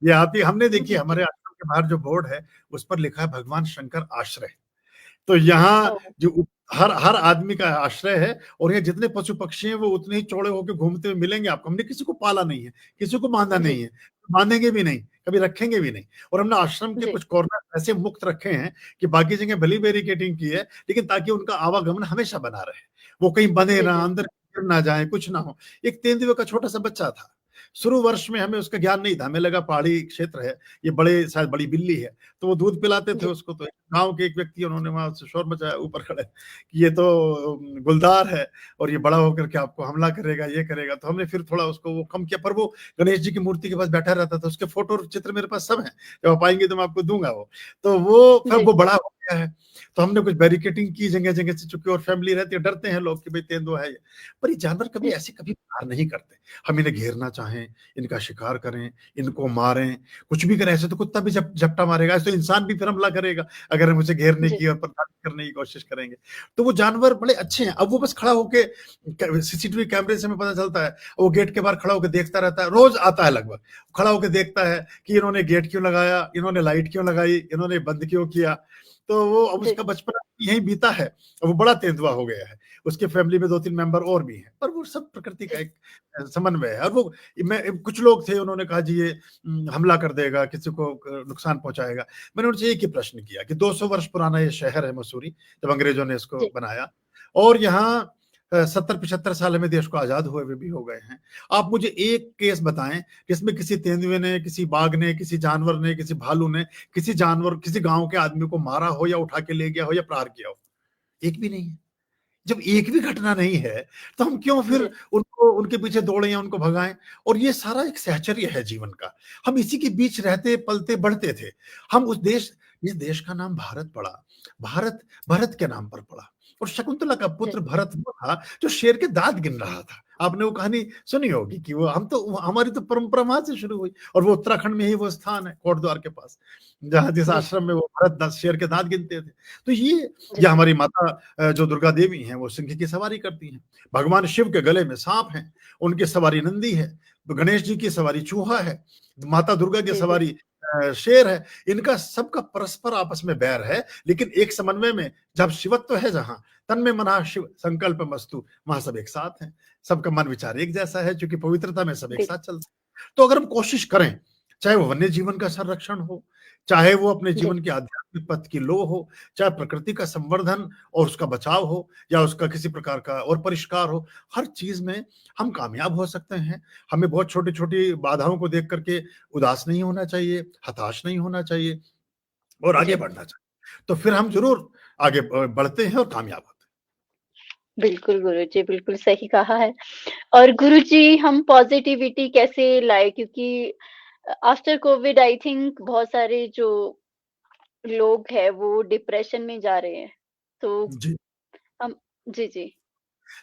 ये आप ही, हमने देखिए जी, हमारे आश्रम के बाहर जो बोर्ड है उस पर लिखा है भगवान शंकर आश्रय। तो यहाँ ओह! जो हर हर आदमी का आश्रय है, और ये जितने पशु पक्षी हैं वो उतने ही चौड़े होकर घूमते हुए मिलेंगे आपको। हमने किसी को पाला नहीं है, किसी को बांधा जी, नहीं है, बांधेंगे भी नहीं, कभी रखेंगे भी नहीं। और हमने आश्रम के जी, कुछ कॉर्नर ऐसे मुक्त रखे हैं कि बाकी जगह भली बैरिकेडिंग की है, लेकिन ताकि उनका आवागमन हमेशा बना रहे, वो कहीं बंधे जी, ना, जी, अंदर गिर ना जाए, कुछ ना हो। एक तेंदुए का छोटा सा बच्चा था, शुरू वर्ष में हमें उसका ज्ञान नहीं था, हमें लगा पहाड़ी क्षेत्र है, ये बड़े शायद बड़ी बिल्ली है, तो वो दूध पिलाते थे जी, उसको। तो गांव के एक व्यक्ति, उन्होंने वहां से शोर मचाया ऊपर खड़े कि ये तो गुलदार है और ये बड़ा होकर के आपको हमला करेगा, ये करेगा। तो हमने फिर थोड़ा उसको वो कम किया, पर वो गणेश जी की मूर्ति के पास बैठा रहता था, उसके फोटो और चित्र मेरे पास सब है, जब आप आएंगे तो मैं आपको दूंगा वो। तो वो फिर जी, वो बड़ा हो गया है, तो हमने कुछ बैरिकेटिंग की जगह जगह से, चूंकि और फैमिली रहती है, डरते हैं लोग कि भाई तेंदुआ है ये। पर ये जानवर कभी जी, ऐसे कभी मार नहीं करते। हम इन्हें घेरना चाहें, इनका शिकार करें, इनको मारें, कुछ भी करें, ऐसे तो कुत्ता भी झपटा मारेगा, ऐसे तो इंसान भी फिर हमला करेगा अगर हम उसे घेरने जी, की और प्रताड़ित करने की कोशिश करेंगे। तो वो जानवर बड़े अच्छे हैं। अब वो बस खड़ा होके, सीसीटीवी कैमरे से हमें पता चलता है, वो गेट के बाहर खड़ा होकर देखता रहता है, रोज आता है लगभग, खड़ा होकर देखता है कि इन्होंने गेट क्यों लगाया, इन्होंने लाइट क्यों लगाई, इन्होंने बंद क्यों किया। तो वो अब जी, उसका बचपन यहीं बीता है, वो बड़ा तेंदुआ हो गया है। उसके फैमिली में 2-3 मेंबर और भी हैं, पर वो सब प्रकृति का जी, एक समन्वय है। और वो, मैं, कुछ लोग थे, उन्होंने कहा जी ये हमला कर देगा, किसी को नुकसान पहुंचाएगा। मैंने उनसे एक ही प्रश्न किया कि 200 वर्ष पुराना ये शहर है मसूरी, जब अंग्रेजों ने इसको जी, बनाया, और यहाँ 70-75 साल हमें देश को आजाद हुए हुए भी हो गए हैं। आप मुझे एक केस बताएं जिसमें किसी तेंदुए ने, किसी बाघ ने, किसी जानवर ने, किसी भालू ने, किसी जानवर, किसी गांव के आदमी को मारा हो या उठा के ले गया हो या प्रहार किया हो। एक भी नहीं है। जब एक भी घटना नहीं है, तो हम क्यों फिर जी, उनको, उनके पीछे दौड़े या उनको भगाएं। और ये सारा एक सहचर्य है जीवन का। हम इसी के बीच रहते, पलते, बढ़ते थे। हम उस देश, इस देश का नाम भारत पड़ा। भारत भरत के नाम पर पड़ा, और शकुंतला का जी, पुत्र भरत वो था जो शेर के दांत गिन रहा था। आपने वो कहानी सुनी होगी कि वो, हम तो, हमारी तो परंपरा वहां से शुरू हुई, और वो उत्तराखंड में ही वो स्थान है, कोटद्वार के पास, जहां, जिस जी, आश्रम में वो भरत शेर के दांत गिनते थे। तो ये जी, हमारी माता जो दुर्गा देवी हैं, वो सिंह की सवारी करती हैं। भगवान शिव के गले में सांप है, उनकी सवारी नंदी है। गणेश जी की सवारी चूहा है, माता दुर्गा की जी, जी, सवारी शेर है। इनका सबका परस्पर आपस में बैर है, लेकिन एक समन्वय में, जब शिवत्व है जहां, तन में मना शिव संकल्प मस्तु, वहां सब एक साथ हैं। सबका मन विचार एक जैसा है, क्योंकि पवित्रता में सब एक बिल साथ चलते हैं। तो अगर हम कोशिश करें, चाहे वो वन्य जीवन का संरक्षण हो, चाहे वो अपने जी, जीवन के आध्यात्मिक पथ की लो हो, चाहे प्रकृति का संवर्धन और उसका बचाव हो, या उसका किसी प्रकार का और परिष्कार हो, हर चीज में हम कामयाब हो सकते हैं। हमें बहुत छोटी छोटी बाधाओं को देख करके उदास नहीं होना चाहिए, हताश नहीं होना चाहिए, और आगे जी। बढ़ना चाहिए। तो फिर हम जरूर आगे बढ़ते हैं और कामयाब होते बिल्कुल गुरुजी, बिल्कुल सही कहा है। और गुरुजी हम पॉज़िटिविटी कैसे लाएँ? क्योंकि आफ्टर कोविड आई थिंक बहुत सारे जो लोग हैं वो डिप्रेशन में जा रहे हैं। तो हैं। जी। हम जी, जी,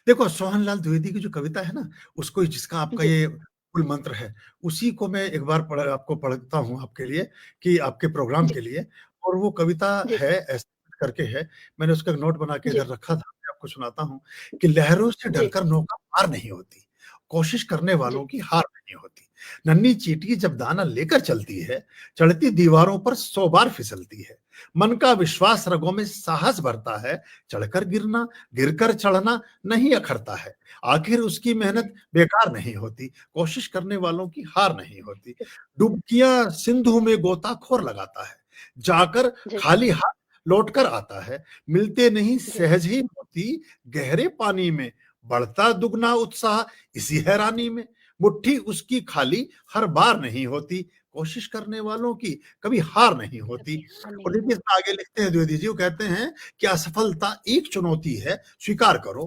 देखो, सोहनलाल द्विवेदी की जो कविता है ना, उसको, जिसका आपका जी, ये मूल मंत्र है, उसी को मैं एक बार आपको पढ़ता हूँ आपके लिए, कि आपके प्रोग्राम जी, के लिए। और वो कविता जी, है, ऐसे करके है, मैंने उसका एक नोट बना के जी, इधर रखा था, मैं आपको सुनाता हूँ कि लहरों से जी, डरकर नौका पार नहीं होती, कोशिश करने जी, वालों की हार नहीं होती। नन्ही चींटी जब दाना लेकर चलती है, चढ़ती दीवारों पर 100 बार फिसलती है। मन का विश्वास रगों में साहस भरता है, चढ़कर गिरना, गिरकर चढ़ना नहीं अखरता है। आखिर उसकी जी, मेहनत बेकार नहीं होती, कोशिश करने वालों की हार नहीं होती। डुबकियां सिंधु में गोताखोर लगाता है, जाकर जी, खाली हाथ लौटकर आता है। मिलते नहीं जी, सहज ही मोती, गहरे पानी में बढ़ता दुगना उत्साह इसी हैरानी में। मुट्ठी उसकी खाली हर बार नहीं होती, कोशिश करने वालों की कभी हार नहीं होती। कभी हाँ और नहीं देखिए, इसमें आगे लिखते हैं द्विवेदी जी, वो कहते हैं कि असफलता एक चुनौती है, स्वीकार करो।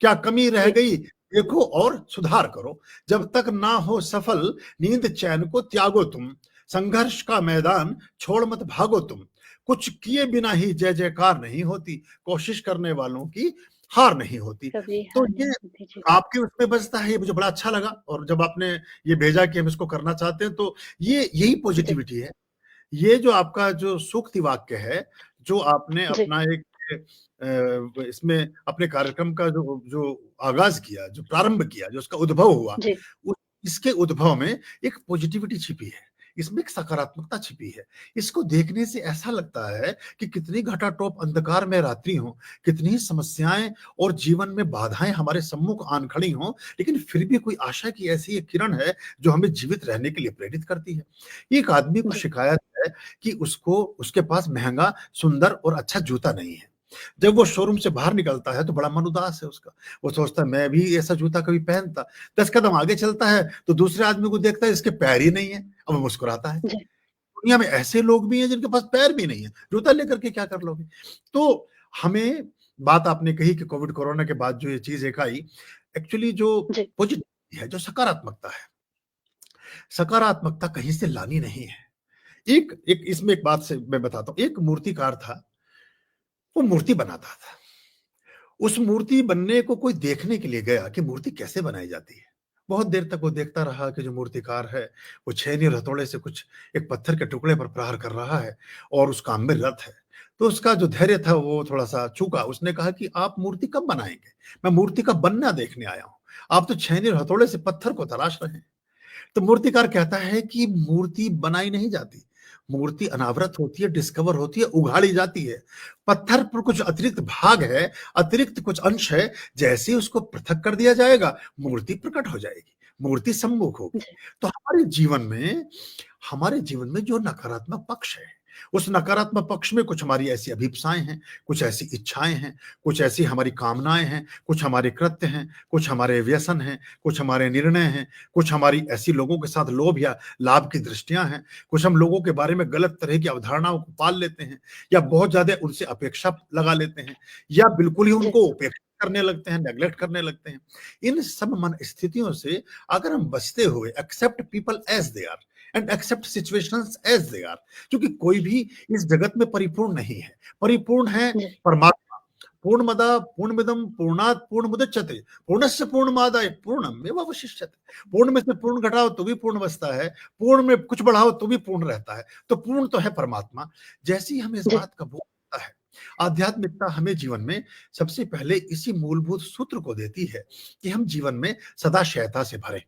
क्या कमी रह जी, गई देखो और सुधार करो। जब तक ना हो सफल, नींद चैन को त्यागो तुम। संघर्ष का मैदान छोड़ मत भागो तुम। कुछ किए बिना ही जय जयकार नहीं होती, कोशिश करने वालों की हार नहीं होती। कभी तो हाँ नहीं ये होती। जी, आपके उसमें बजता है, ये मुझे बड़ा अच्छा लगा। और जब आपने ये भेजा कि हम इसको करना चाहते हैं, तो ये यही जी, पॉजिटिविटी है। ये जो आपका जो सूक्ति वाक्य है, जो आपने जी, अपना एक इसमें अपने कार्यक्रम का जो जो आगाज किया, जो प्रारंभ किया, जो उसका उद्भव हुआ, जी, इसके उद्भव में एक पॉजिटिविटी छिपी है, इसमें एक सकारात्मकता छिपी है। इसको देखने से ऐसा लगता है कि कितनी घटाटोप अंधकार में रात्रि हो, कितनी ही समस्याएं और जीवन में बाधाएं हमारे सम्मुख आन खड़ी हों, लेकिन फिर भी कोई आशा की ऐसी एक किरण है जो हमें जीवित रहने के लिए प्रेरित करती है। एक आदमी को जी, शिकायत है कि उसको, उसके पास महंगा, सुंदर और अच्छा जूता नहीं है। जब वो शोरूम से बाहर निकलता है तो बड़ा मन उदास है उसका। वो सोचता है मैं भी ऐसा जूता कभी पहनता। 10 कदम आगे चलता है तो दूसरे आदमी को देखता है इसके पैर ही नहीं है, अब वो मुस्कुराता है। जी, दुनिया में ऐसे लोग भी हैं जिनके पास पैर भी नहीं है, जूता लेकर के क्या कर लोगे? तो हमें बात आपने कही कि कोविड कोरोना के बाद जो ये चीज़ एक आई, एक्चुअली जो जी, पॉजिटिव है, जो सकारात्मकता है, सकारात्मकता कहीं से लानी नहीं है। एक एक इसमें एक बात से मैं बताता हूँ, एक मूर्तिकार था, वो मूर्ति बनाता था। उस मूर्ति बनने को कोई देखने के लिए गया कि मूर्ति कैसे बनाई जाती है। बहुत देर तक वो देखता रहा कि जो मूर्तिकार है, वो छेनी और हथौड़े से कुछ एक पत्थर के टुकड़े पर प्रहार कर रहा है और उस काम में रत है। तो उसका जो धैर्य था वो थोड़ा-सा चूका। उसने कहा कि आप मूर्ति कब बनाएँगे? मैं मूर्ति का बनना देखने आया हूँ। आप तो छेनी और हथौड़े से पत्थर को तराश रहे हैं। तो मूर्तिकार कहता है कि मूर्ति बनाई नहीं जाती, मूर्ति अनावृत होती है, डिस्कवर होती है, उघाड़ी जाती है। पत्थर पर कुछ अतिरिक्त भाग है, अतिरिक्त कुछ अंश है, जैसे ही उसको पृथक कर दिया जाएगा, मूर्ति प्रकट हो जाएगी, मूर्ति सम्मुख होगी। जी, तो हमारे जीवन में जो नकारात्मक पक्ष है, उस नकारात्मक पक्ष में कुछ हमारी ऐसी अभिप्साएँ हैं, कुछ ऐसी इच्छाएँ हैं, कुछ ऐसी हमारी कामनाएँ हैं, कुछ हमारे कृत्य हैं, कुछ हमारे व्यसन हैं, कुछ हमारे निर्णय हैं, कुछ हमारी ऐसी लोगों के साथ लोभ या लाभ की दृष्टियाँ हैं, कुछ हम लोगों के बारे में गलत तरह की अवधारणाओं को पाल लेते हैं या बहुत ज़्यादा उनसे अपेक्षा लगा लेते हैं या बिल्कुल ही जी, उनको उपेक्षा करने लगते हैं, नेग्लेक्ट करने लगते हैं। इन सब मन स्थितियों से अगर हम बचते हुए accept people as they are and accept situations as they are, क्योंकि कोई भी इस जगत में परिपूर्ण नहीं है। परिपूर्ण है जी, परमात्मा। पूर्णमदा पूर्णमिदं पूर्णात् पूर्णमुदच्यते पूर्णस्य पूर्णमादाय पूर्णमेवावशिष्यते। पूर्ण में से पूर्ण घटाओ तो भी पूर्ण बचता है, पूर्ण में कुछ बढ़ाओ तो भी पूर्ण रहता है। तो पूर्ण तो है परमात्मा। जैसे ही हमें इस जी, बात का बोध होता है, आध्यात्मिकता हमें जीवन में सबसे पहले इसी मूलभूत सूत्र को देती है कि हम जीवन में सदाशयता से भरें।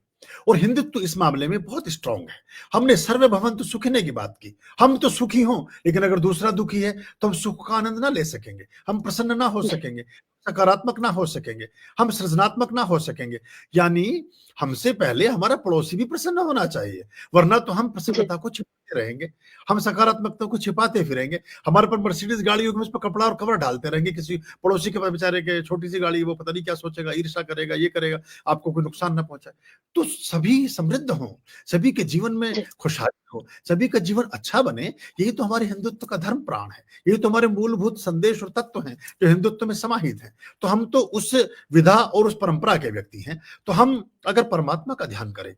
और हिंदुत्व इस मामले में बहुत स्ट्रांग है। हमने सर्वे भवन्तु सुखिने की बात की। हम तो सुखी हों, लेकिन अगर दूसरा दुखी है तो हम सुख का आनंद ना ले सकेंगे, हम प्रसन्न ना हो जी, सकेंगे, सकारात्मक ना हो सकेंगे, हम सृजनात्मक ना हो सकेंगे। यानी हमसे पहले हमारा पड़ोसी भी प्रसन्न होना चाहिए, वरना तो हम जी, प्रसन्नता को छिपाते रहेंगे, हम सकारात्मकता को छिपाते फिरेंगे। हमारे पर मर्सिडीज गाड़ी होगी, उस पर कपड़ा और कवर डालते रहेंगे, किसी पड़ोसी के बेचारे के छोटी सी गाड़ी, वो पता नहीं क्या सोचेगा, ईर्ष्या करेगा, ये करेगा, आपको कोई नुकसान ना पहुंचाए। तो सभी समृद्ध हों, सभी के जीवन में जी, खुशहाली हो, सभी का जीवन अच्छा बने, यही तो हमारे हिंदुत्व का धर्म प्राण है, यही तो हमारे मूलभूत संदेश और तत्व हैं जो हिंदुत्व में समाहित हैं। तो हम तो उस विधा और उस परंपरा के व्यक्ति हैं। तो हम अगर परमात्मा का ध्यान करें,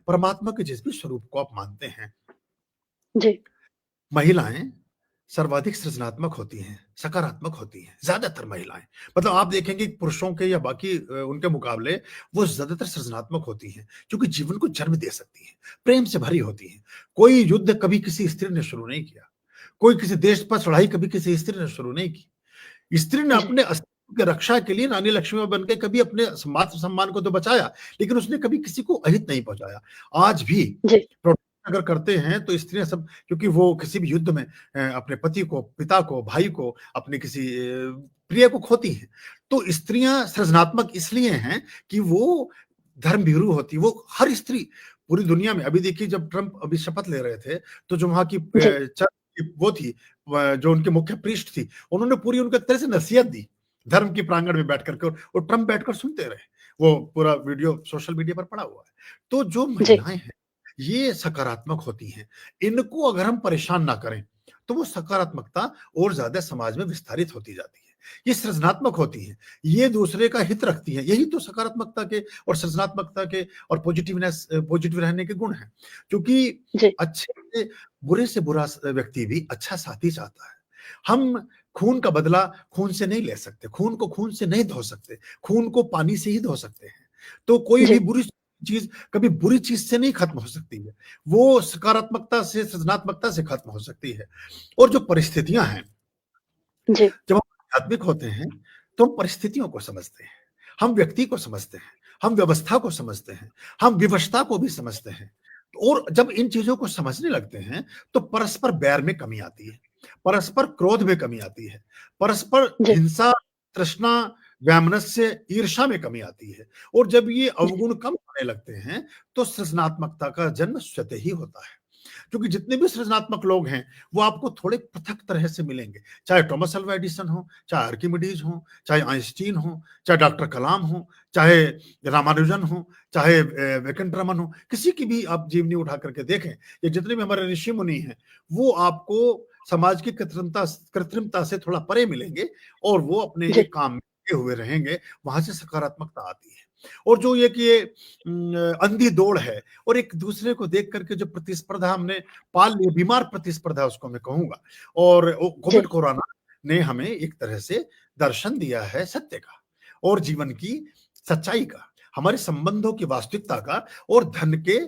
परमात्मा के जिस भी स्वरूप को आप मानते हैं, जी, महिलाएं सर्वाधिक सृजनात्मक होती हैं, सकारात्मक होती हैं, ज्यादातर महिलाएं। मतलब आप देखेंगे पुरुषों के या बाकी उनके मुकाबले वो ज्यादातर सृजनात्मक होती हैं, क्योंकि जीवन को जन्म दे सकती हैं, प्रेम से भरी होती हैं। कोई युद्ध कभी किसी स्त्री ने शुरू नहीं किया, कोई किसी देश पर चढ़ाई कभी किसी स्त्री ने शुरू नहीं की। स्त्री ने जी, अपने अस्तित्व की रक्षा के लिए रानी लक्ष्मी बन के कभी अपने मातृ सम्मान को तो बचाया, लेकिन उसने कभी किसी को अहित नहीं पहुंचाया। आज भी जी, प्रोटेक्ट अगर करते हैं तो स्त्रियां सब, क्योंकि वो किसी भी युद्ध में अपने पति को, पिता को, भाई को, अपने किसी प्रिय को खोती हैं। तो स्त्रियां सृजनात्मक इसलिए हैं कि वो धर्मभीरू होती, वो हर स्त्री पूरी दुनिया में। अभी देखिए जब ट्रंप अभी शपथ ले रहे थे, तो जो वहां की जी, चर्च की वो थी, जो उनके मुख्य प्रीस्ट थी, उन्होंने पूरी उनको एक तरह से नसीहत दी धर्म के प्रांगण में बैठ करके, और ट्रंप बैठकर सुनते रहे। वो पूरा वीडियो सोशल मीडिया पर पड़ा हुआ है। तो जो जी, महिलाएं हैं ये सकारात्मक होती हैं, इनको अगर हम परेशान ना करें तो वो सकारात्मकता और ज्यादा समाज में विस्तारित होती जाती है। ये सृजनात्मक होती है, ये दूसरे का हित रखती है। यही तो सकारात्मकता के और सृजनात्मकता के और पॉजिटिव रहने के गुण हैं। क्योंकि जी, अच्छे से बुरा व्यक्ति भी अच्छा साथी चाहता है। हम खून का बदला खून से नहीं ले सकते, खून को खून से नहीं धो सकते, खून को पानी से ही धो सकते हैं। तो कोई भी जी, बुरी चीज कभी बुरी चीज से नहीं खत्म हो सकती है, वो सकारात्मकता से, सृजनात्मकता से खत्म हो सकती है। और जो परिस्थितियां हैं, जी, जब हम आध्यात्मिक होते हैं तो हम परिस्थितियों को समझते हैं, हम व्यक्ति को समझते हैं, हम व्यवस्था को समझते हैं, हम विवशता को भी समझते हैं। और जब इन चीजों को समझने लगते हैं तो परस्पर बैर में कमी आती है, परस्पर क्रोध में कमी आती है, परस्पर जी, हिंसा, तृष्णा, वैमनस्य, ईर्षा में कमी आती है। और जब ये जी, अवगुण कम होने लगते हैं तो सृजनात्मकता का जन्म स्वतः ही होता है। क्योंकि जितने भी सृजनात्मक लोग हैं वो आपको थोड़े पृथक तरह से मिलेंगे, चाहे थॉमस अल्वा एडिसन हो, चाहे आर्किमिडीज हो, चाहे आइंस्टीन हो, चाहे डॉक्टर कलाम हो, चाहे रामानुजन हो, चाहे वेंकटरमन हो, किसी की भी आप जीवनी उठा करके देखें, ये जितने भी हमारे ऋषि मुनि हैं वो आपको समाज की कृत्रिमता से थोड़ा परे मिलेंगे और वो अपने जी एक काम में लगे हुए रहेंगे, वहां से सकारात्मकता आती है। और जो ये अंधी दौड़ है और एक दूसरे को देख करके जो प्रतिस्पर्धा हमने पाल ली, बीमार प्रतिस्पर्धा उसको मैं कहूंगा, और जी कोविड कोरोना ने हमें एक तरह से दर्शन दिया है सत्य का और जीवन की सच्चाई का, हमारे संबंधों की वास्तविकता का और धन के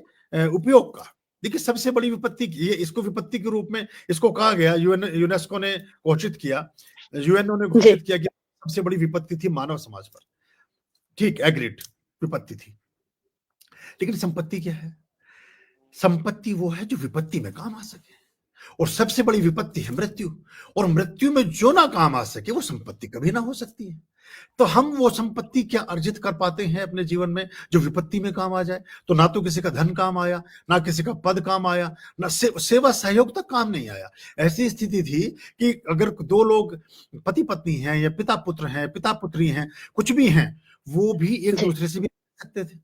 उपयोग का। देखिए सबसे बड़ी विपत्ति ये, इसको विपत्ति के रूप में इसको कहा गया, यूनेस्को ने घोषित किया, यूएनओ ने जी घोषित किया कि सबसे बड़ी विपत्ति थी मानव समाज पर। ठीक, एग्रीड, विपत्ति थी। लेकिन संपत्ति क्या है? संपत्ति वो है जो विपत्ति में काम आ सके, और सबसे बड़ी विपत्ति है मृत्यु, और मृत्यु में जो ना काम आ सके वो संपत्ति कभी ना हो सकती है। तो हम वो संपत्ति क्या अर्जित कर पाते हैं अपने जीवन में जो विपत्ति में काम आ जाए? तो ना तो किसी का धन काम आया, ना किसी का पद काम आया, ना सेवा सहयोग तक काम नहीं आया। ऐसी स्थिति थी कि अगर दो लोग पति पत्नी हैं या पिता पुत्र हैं, पिता पुत्री हैं, कुछ भी हैं, वो भी एक जी दूसरे से भी सकते थे,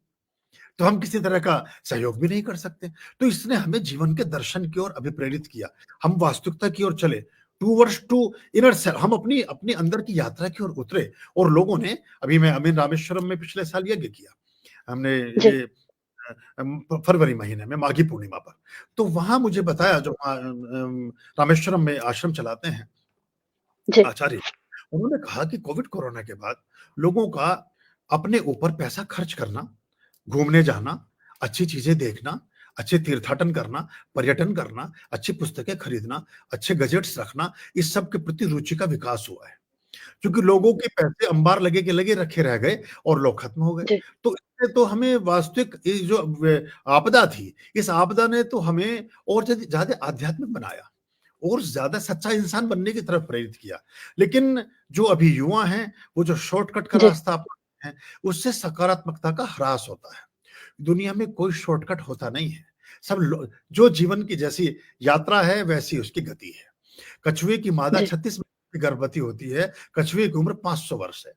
तो हम किसी तरह का सहयोग भी नहीं कर सकते। तो इसने हमें जीवन के दर्शन की ओर अभिप्रेरित किया, हम वास्तविकता की ओर चले, टूवर्ड्स टू इनर सेल्फ, हम अपनी अपने अंदर की यात्रा की ओर उतरे। और लोगों ने, अभी मैं रामेश्वरम में पिछले साल यज्ञ किया हमने, जी ये फरवरी महीने में माघी पूर्णिमा पर, तो वहां मुझे बताया, जो रामेश्वरम में आश्रम चलाते हैं जी आचार्य, उन्होंने कहा कि कोविड कोरोना के बाद लोगों का अपने ऊपर पैसा खर्च करना, घूमने जाना, अच्छी चीजें देखना, अच्छे तीर्थाटन करना, पर्यटन करना, अच्छी पुस्तकें खरीदना, अच्छे गजेट्स रखना, इस सब के प्रति रुचि का विकास हुआ है। क्योंकि लोगों के पैसे अंबार लगे के लगे रखे रह गए और लोग खत्म हो गए। जी तो इससे तो हमें वास्तविक ये जो आपदा थी, इस आपदा ने तो हमें और ज्यादा आध्यात्मिक बनाया और ज्यादा सच्चा इंसान बनने की तरफ प्रेरित किया। लेकिन जो अभी युवा हैं, वो जो शॉर्टकट का जी रास्ता अपनाते हैं, उससे सकारात्मकता का ह्रास होता है। दुनिया में कोई शॉर्टकट होता नहीं है, जो जीवन की जैसी यात्रा है वैसी उसकी गति है। कछुए की मादा जी 36 महीने की गर्भवती होती है, कछुए की उम्र 500 वर्ष है।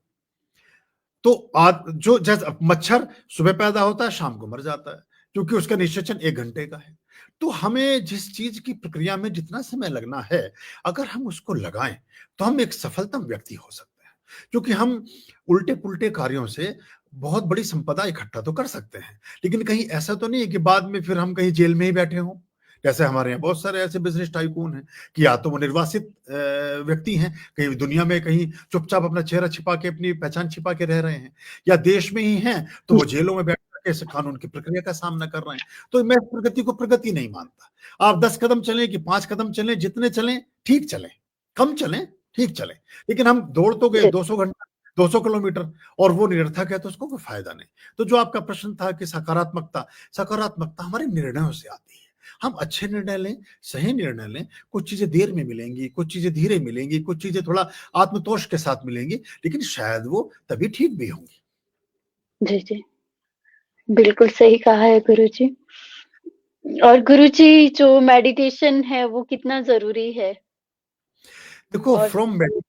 तो आज जो जैसे मच्छर सुबह पैदा होता है, शाम को मर जाता है, क्योंकि उसका निषेचन 1 घंटे का है। तो हमें जिस चीज की प्रक्रिया में जितना समय लगना है, अगर हम उसको लगाएं तो हम एक सफलतम व्यक्ति हो सकते हैं। क्योंकि हम उल्टे पुल्टे कार्यों से बहुत बड़ी संपदा इकट्ठा तो कर सकते हैं, लेकिन कहीं ऐसा तो नहीं है कि बाद में फिर हम कहीं जेल में ही बैठे हों। जैसे हमारे यहाँ बहुत सारे ऐसे बिजनेस टाइकून हैं कि या तो वो निर्वासित व्यक्ति हैं, कहीं दुनिया में कहीं चुपचाप अपना चेहरा छिपा के, अपनी पहचान छिपा के रह रहे हैं, या देश में ही हैं तो वो जेलों में बैठ करके इस कानून की प्रक्रिया का सामना कर रहे हैं। तो मैं प्रगति को प्रगति नहीं मानता। आप 10 कदम चलें कि 5 कदम चलें, जितने चलें ठीक चलें, कम चलें ठीक चलें, लेकिन हम दौड़ तो गए जी 200 घंटा, 200 किलोमीटर, और वो निरर्थक है तो उसको कोई फायदा नहीं। तो जो आपका प्रश्न था कि सकारात्मकता, सकारात्मकता हमारे निर्णयों से आती है। हम अच्छे निर्णय लें, सही निर्णय लें, कुछ चीजें देर में मिलेंगी, कुछ चीजें धीरे मिलेंगी, कुछ चीजें थोड़ा आत्मतोष के साथ मिलेंगी, लेकिन शायद वो तभी ठीक भी होंगी। जी जी बिल्कुल सही कहा है गुरुजी। और गुरुजी, जो मेडिटेशन है वो कितना जरूरी है? देखो, और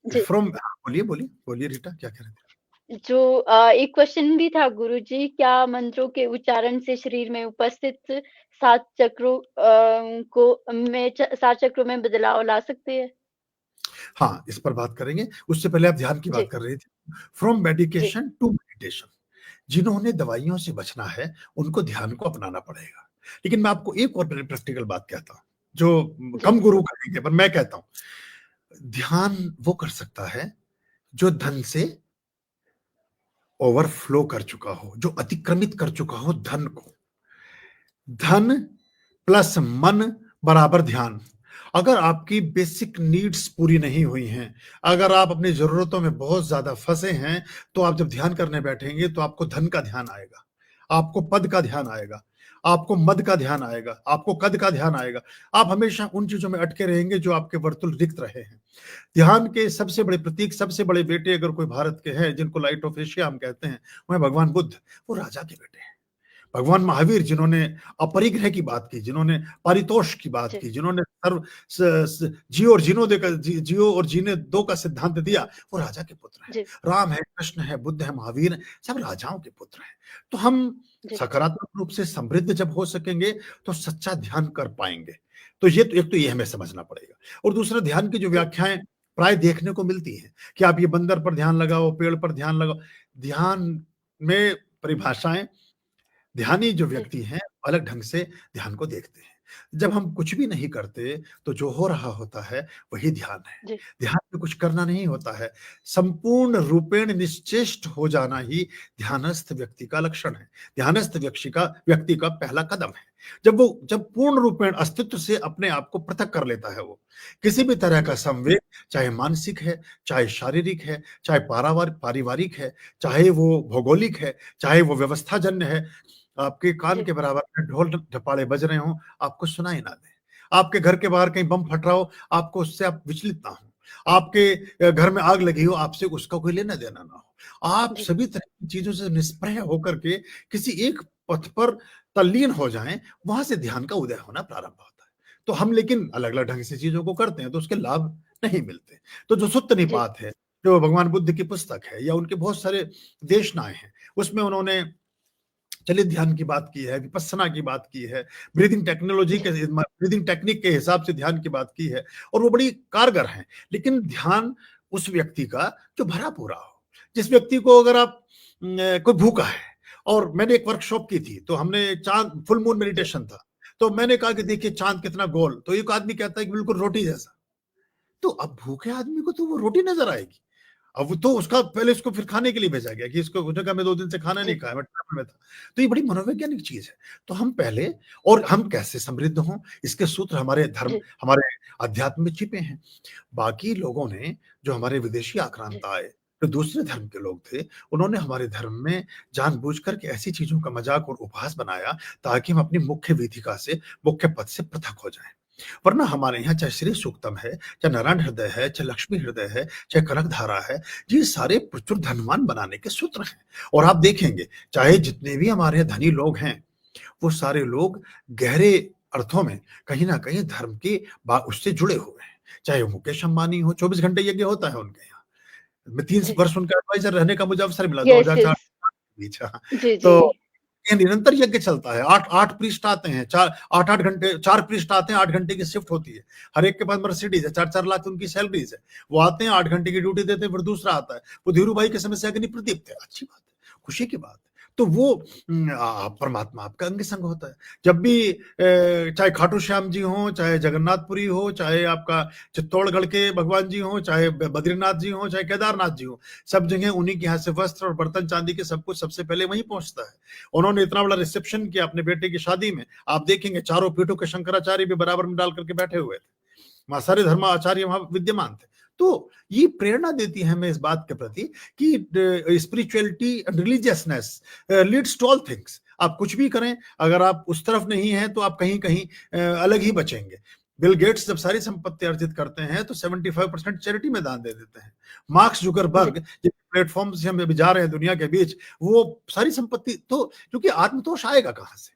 जी फ्रॉम बोलिए बोलिए बोलिए रीटा, क्या कह रहे थे? जो एक क्वेश्चन भी था गुरुजी, क्या मंत्रों के उच्चारण से शरीर में उपस्थित 7 चक्रों को 7 चक्रों में बदलाव ला सकते हैं? हाँ, इस पर बात करेंगे। उससे पहले आप ध्यान की जी बात कर रही थी। फ्रॉम जी मेडिकेशन टू मेडिटेशन, जिन्होंने दवाइयों से बचना है उनको ध्यान को अपनाना पड़ेगा। लेकिन मैं आपको एक और प्रैक्टिकल बात कहता हूँ, जो जी कम गुरु कहेंगे पर मैं कहता हूँ, ध्यान वो कर सकता है जो धन से ओवरफ्लो कर चुका हो, जो अतिक्रमित कर चुका हो धन को। धन प्लस मन बराबर ध्यान। अगर आपकी बेसिक नीड्स पूरी नहीं हुई हैं, अगर आप अपनी जरूरतों में बहुत ज्यादा फंसे हैं, तो आप जब ध्यान करने बैठेंगे तो आपको धन का ध्यान आएगा, आपको पद का ध्यान आएगा, आपको मद का ध्यान आएगा, आपको कद का ध्यान आएगा। आप हमेशा उन चीजों में अटके रहेंगे जो आपके वर्तुल रिक्त रहे हैं। ध्यान के सबसे बड़े प्रतीक, सबसे बड़े बेटे अगर कोई भारत के हैं, जिनको लाइट ऑफ एशिया हम कहते हैं, वह भगवान बुद्ध, वो राजा के बेटे हैं। भगवान महावीर जिन्होंने अपरिग्रह की बात की, जिन्होंने पारितोष की बात जी की, जिन्होंने सर्व जियो और जीनो दे जियो और जीने दो का सिद्धांत दिया, वो राजा के पुत्र हैं। जी राम है, कृष्ण है, बुद्ध है, महावीर है, सब राजाओं के पुत्र हैं। तो हम जी सकारात्मक रूप से समृद्ध जब हो सकेंगे तो सच्चा ध्यान कर पाएंगे। तो ये तो एक तो ये हमें समझना पड़ेगा। और दूसरा, ध्यान की जो जी व्याख्याएं प्राय देखने को मिलती हैं कि आप ये बंदर पर ध्यान लगाओ, पेड़ पर ध्यान लगाओ, ध्यान में परिभाषाएं, ध्यानी जो जी व्यक्ति हैं अलग ढंग से ध्यान को देखते हैं। जब हम कुछ भी नहीं करते तो जो हो रहा होता है वही ध्यान है। जी ध्यान में कुछ करना नहीं होता है, संपूर्ण रूपेण निश्चेष्ट हो जाना ही ध्यानस्थ व्यक्ति का लक्षण है, ध्यानस्थ व्यक्ति का पहला कदम है। जब पूर्ण रूपेण अस्तित्व से अपने आप को पृथक कर लेता है, वो किसी भी तरह का जी संवेग, चाहे मानसिक है, चाहे शारीरिक है, चाहे पारिवारिक है, चाहे वो भौगोलिक है, चाहे वो व्यवस्थाजन्य है, आपके कान जी के बराबर में ढोल ढपाड़े बज रहे हों, आपको सुनाई ना दे। आपके घर के बाहर कहीं बम फट रहा हो, आपको उससे आप विचलित ना हो। आपके घर में आग लगी हो, आपसे उसका कोई लेना देना ना हो। आप जी सभी तरह की चीजों से निष्प्रह होकर के किसी एक पथ पर तल्लीन हो जाएं, वहां से ध्यान का उदय होना प्रारंभ होता है। तो हम लेकिन अलग-अलग ढंग से चीजों को करते हैं तो उसके लाभ नहीं मिलते। तो जो सुत्त जी निपात है, जो भगवान बुद्ध की पुस्तक है या उनके बहुत सारे देशनाएँ हैं, उसमें उन्होंने चलित ध्यान की बात की है, विपस्सना की बात की है, जी ब्रीदिंग टेक्निक के हिसाब से ध्यान की बात की है, और वो बड़ी कारगर हैं। लेकिन ध्यान उस व्यक्ति का जो भरा पूरा हो। जिस व्यक्ति को अगर आप कोई भूखा है, और मैंने एक वर्कशॉप की थी, तो हमने चाँद फुल मून जी मेडिटेशन था। तो मैंने कहा कि देखिए चाँद कितना गोल, तो एक आदमी कहता है कि बिल्कुल रोटी जैसा। तो अब भूखे आदमी को तो वो रोटी नज़र आएगी। अब वो तो उसका पहले उसको फिर खाने के लिए भेजा गया कि इसको, उसने कहा मैं 2 दिन से खाना नहीं जी खाया, मैं ट्रैवल में था। तो ये बड़ी मनोवैज्ञानिक चीज़ है। तो हम पहले, और हम कैसे समृद्ध हों, इसके सूत्र हमारे धर्म, जी हमारे अध्यात्म में छिपे हैं। बाकी लोगों ने, जो हमारे विदेशी जी आक्रांता आए, जो दूसरे धर्म के लोग थे, उन्होंने हमारे धर्म में जानबूझकर के ऐसी चीज़ों का मज़ाक और उपहास बनाया ताकि हम अपनी मुख्य वेदिका से, मुख्य पद से पृथक हो जाएँ। वरना हमारे यहाँ चाहे श्री सूक्तम है, चाहे नारायण हृदय है, चाहे लक्ष्मी हृदय है, चाहे कनकधारा है, ये सारे प्रचुर धनवान बनाने के सूत्र हैं। और आप देखेंगे, चाहे जितने भी हमारे यहाँ धनी लोग हैं, वो सारे लोग गहरे अर्थों में कहीं न कहीं धर्म की उससे जुड़े हुए हैं। चाहे वो मुकेश अंबानी हो, 24 घंटे यज्ञ होता है उनके यहाँ। मैं 3 जी वर्ष उनका एडवाइज़र रहने का मुझे अवसर मिला यस 2004 यस के बीच। हाँ, जी जी तो ये निरंतर यज्ञ चलता है। 8 प्रीस्ट आते हैं, 8-8 घंटे, 4 प्रीस्ट आते हैं, 8 घंटे की शिफ्ट होती है। हर एक के पास मर्सिडीज़ है, 4-4 लाख उनकी सैलरीज़ है। वो आते हैं, 8 घंटे की ड्यूटी देते हैं, फिर दूसरा आता है। वो धीरू भाई के समय से अग्नि प्रदीप्त है, अच्छी बात है, खुशी की बात है। तो वो परमात्मा आपका अंग संग होता है। जब भी चाहे खाटू श्याम जी हों, चाहे जगन्नाथपुरी हो, चाहे आपका चित्तौड़गढ़ के भगवान जी हों, चाहे बद्रीनाथ जी हों, चाहे केदारनाथ जी हों, सब जगह उन्हीं के यहाँ से वस्त्र और बर्तन चांदी के सब कुछ सबसे पहले वहीं पहुंचता है। उन्होंने इतना बड़ा रिसेप्शन किया अपने बेटे की शादी में, आप देखेंगे चारों पीठों के शंकराचार्य भी बराबर में डाल करके बैठे हुए थे, वहां सारे धर्माचार्य वहां विद्यमान थे। तो ये प्रेरणा देती है हमें इस बात के प्रति कि spirituality and religiousness leads to all things. आप कुछ भी करें, अगर आप उस तरफ नहीं हैं तो आप कहीं कहीं अलग ही बचेंगे। बिल गेट्स जब सारी संपत्ति अर्जित करते हैं तो 75% चैरिटी में दान दे देते हैं। मार्क जी जुकरबर्ग जिस प्लेटफॉर्म से हम अभी जा रहे हैं दुनिया के बीच, वो सारी संपत्ति, तो क्योंकि आत्मतोष आएगा कहां से,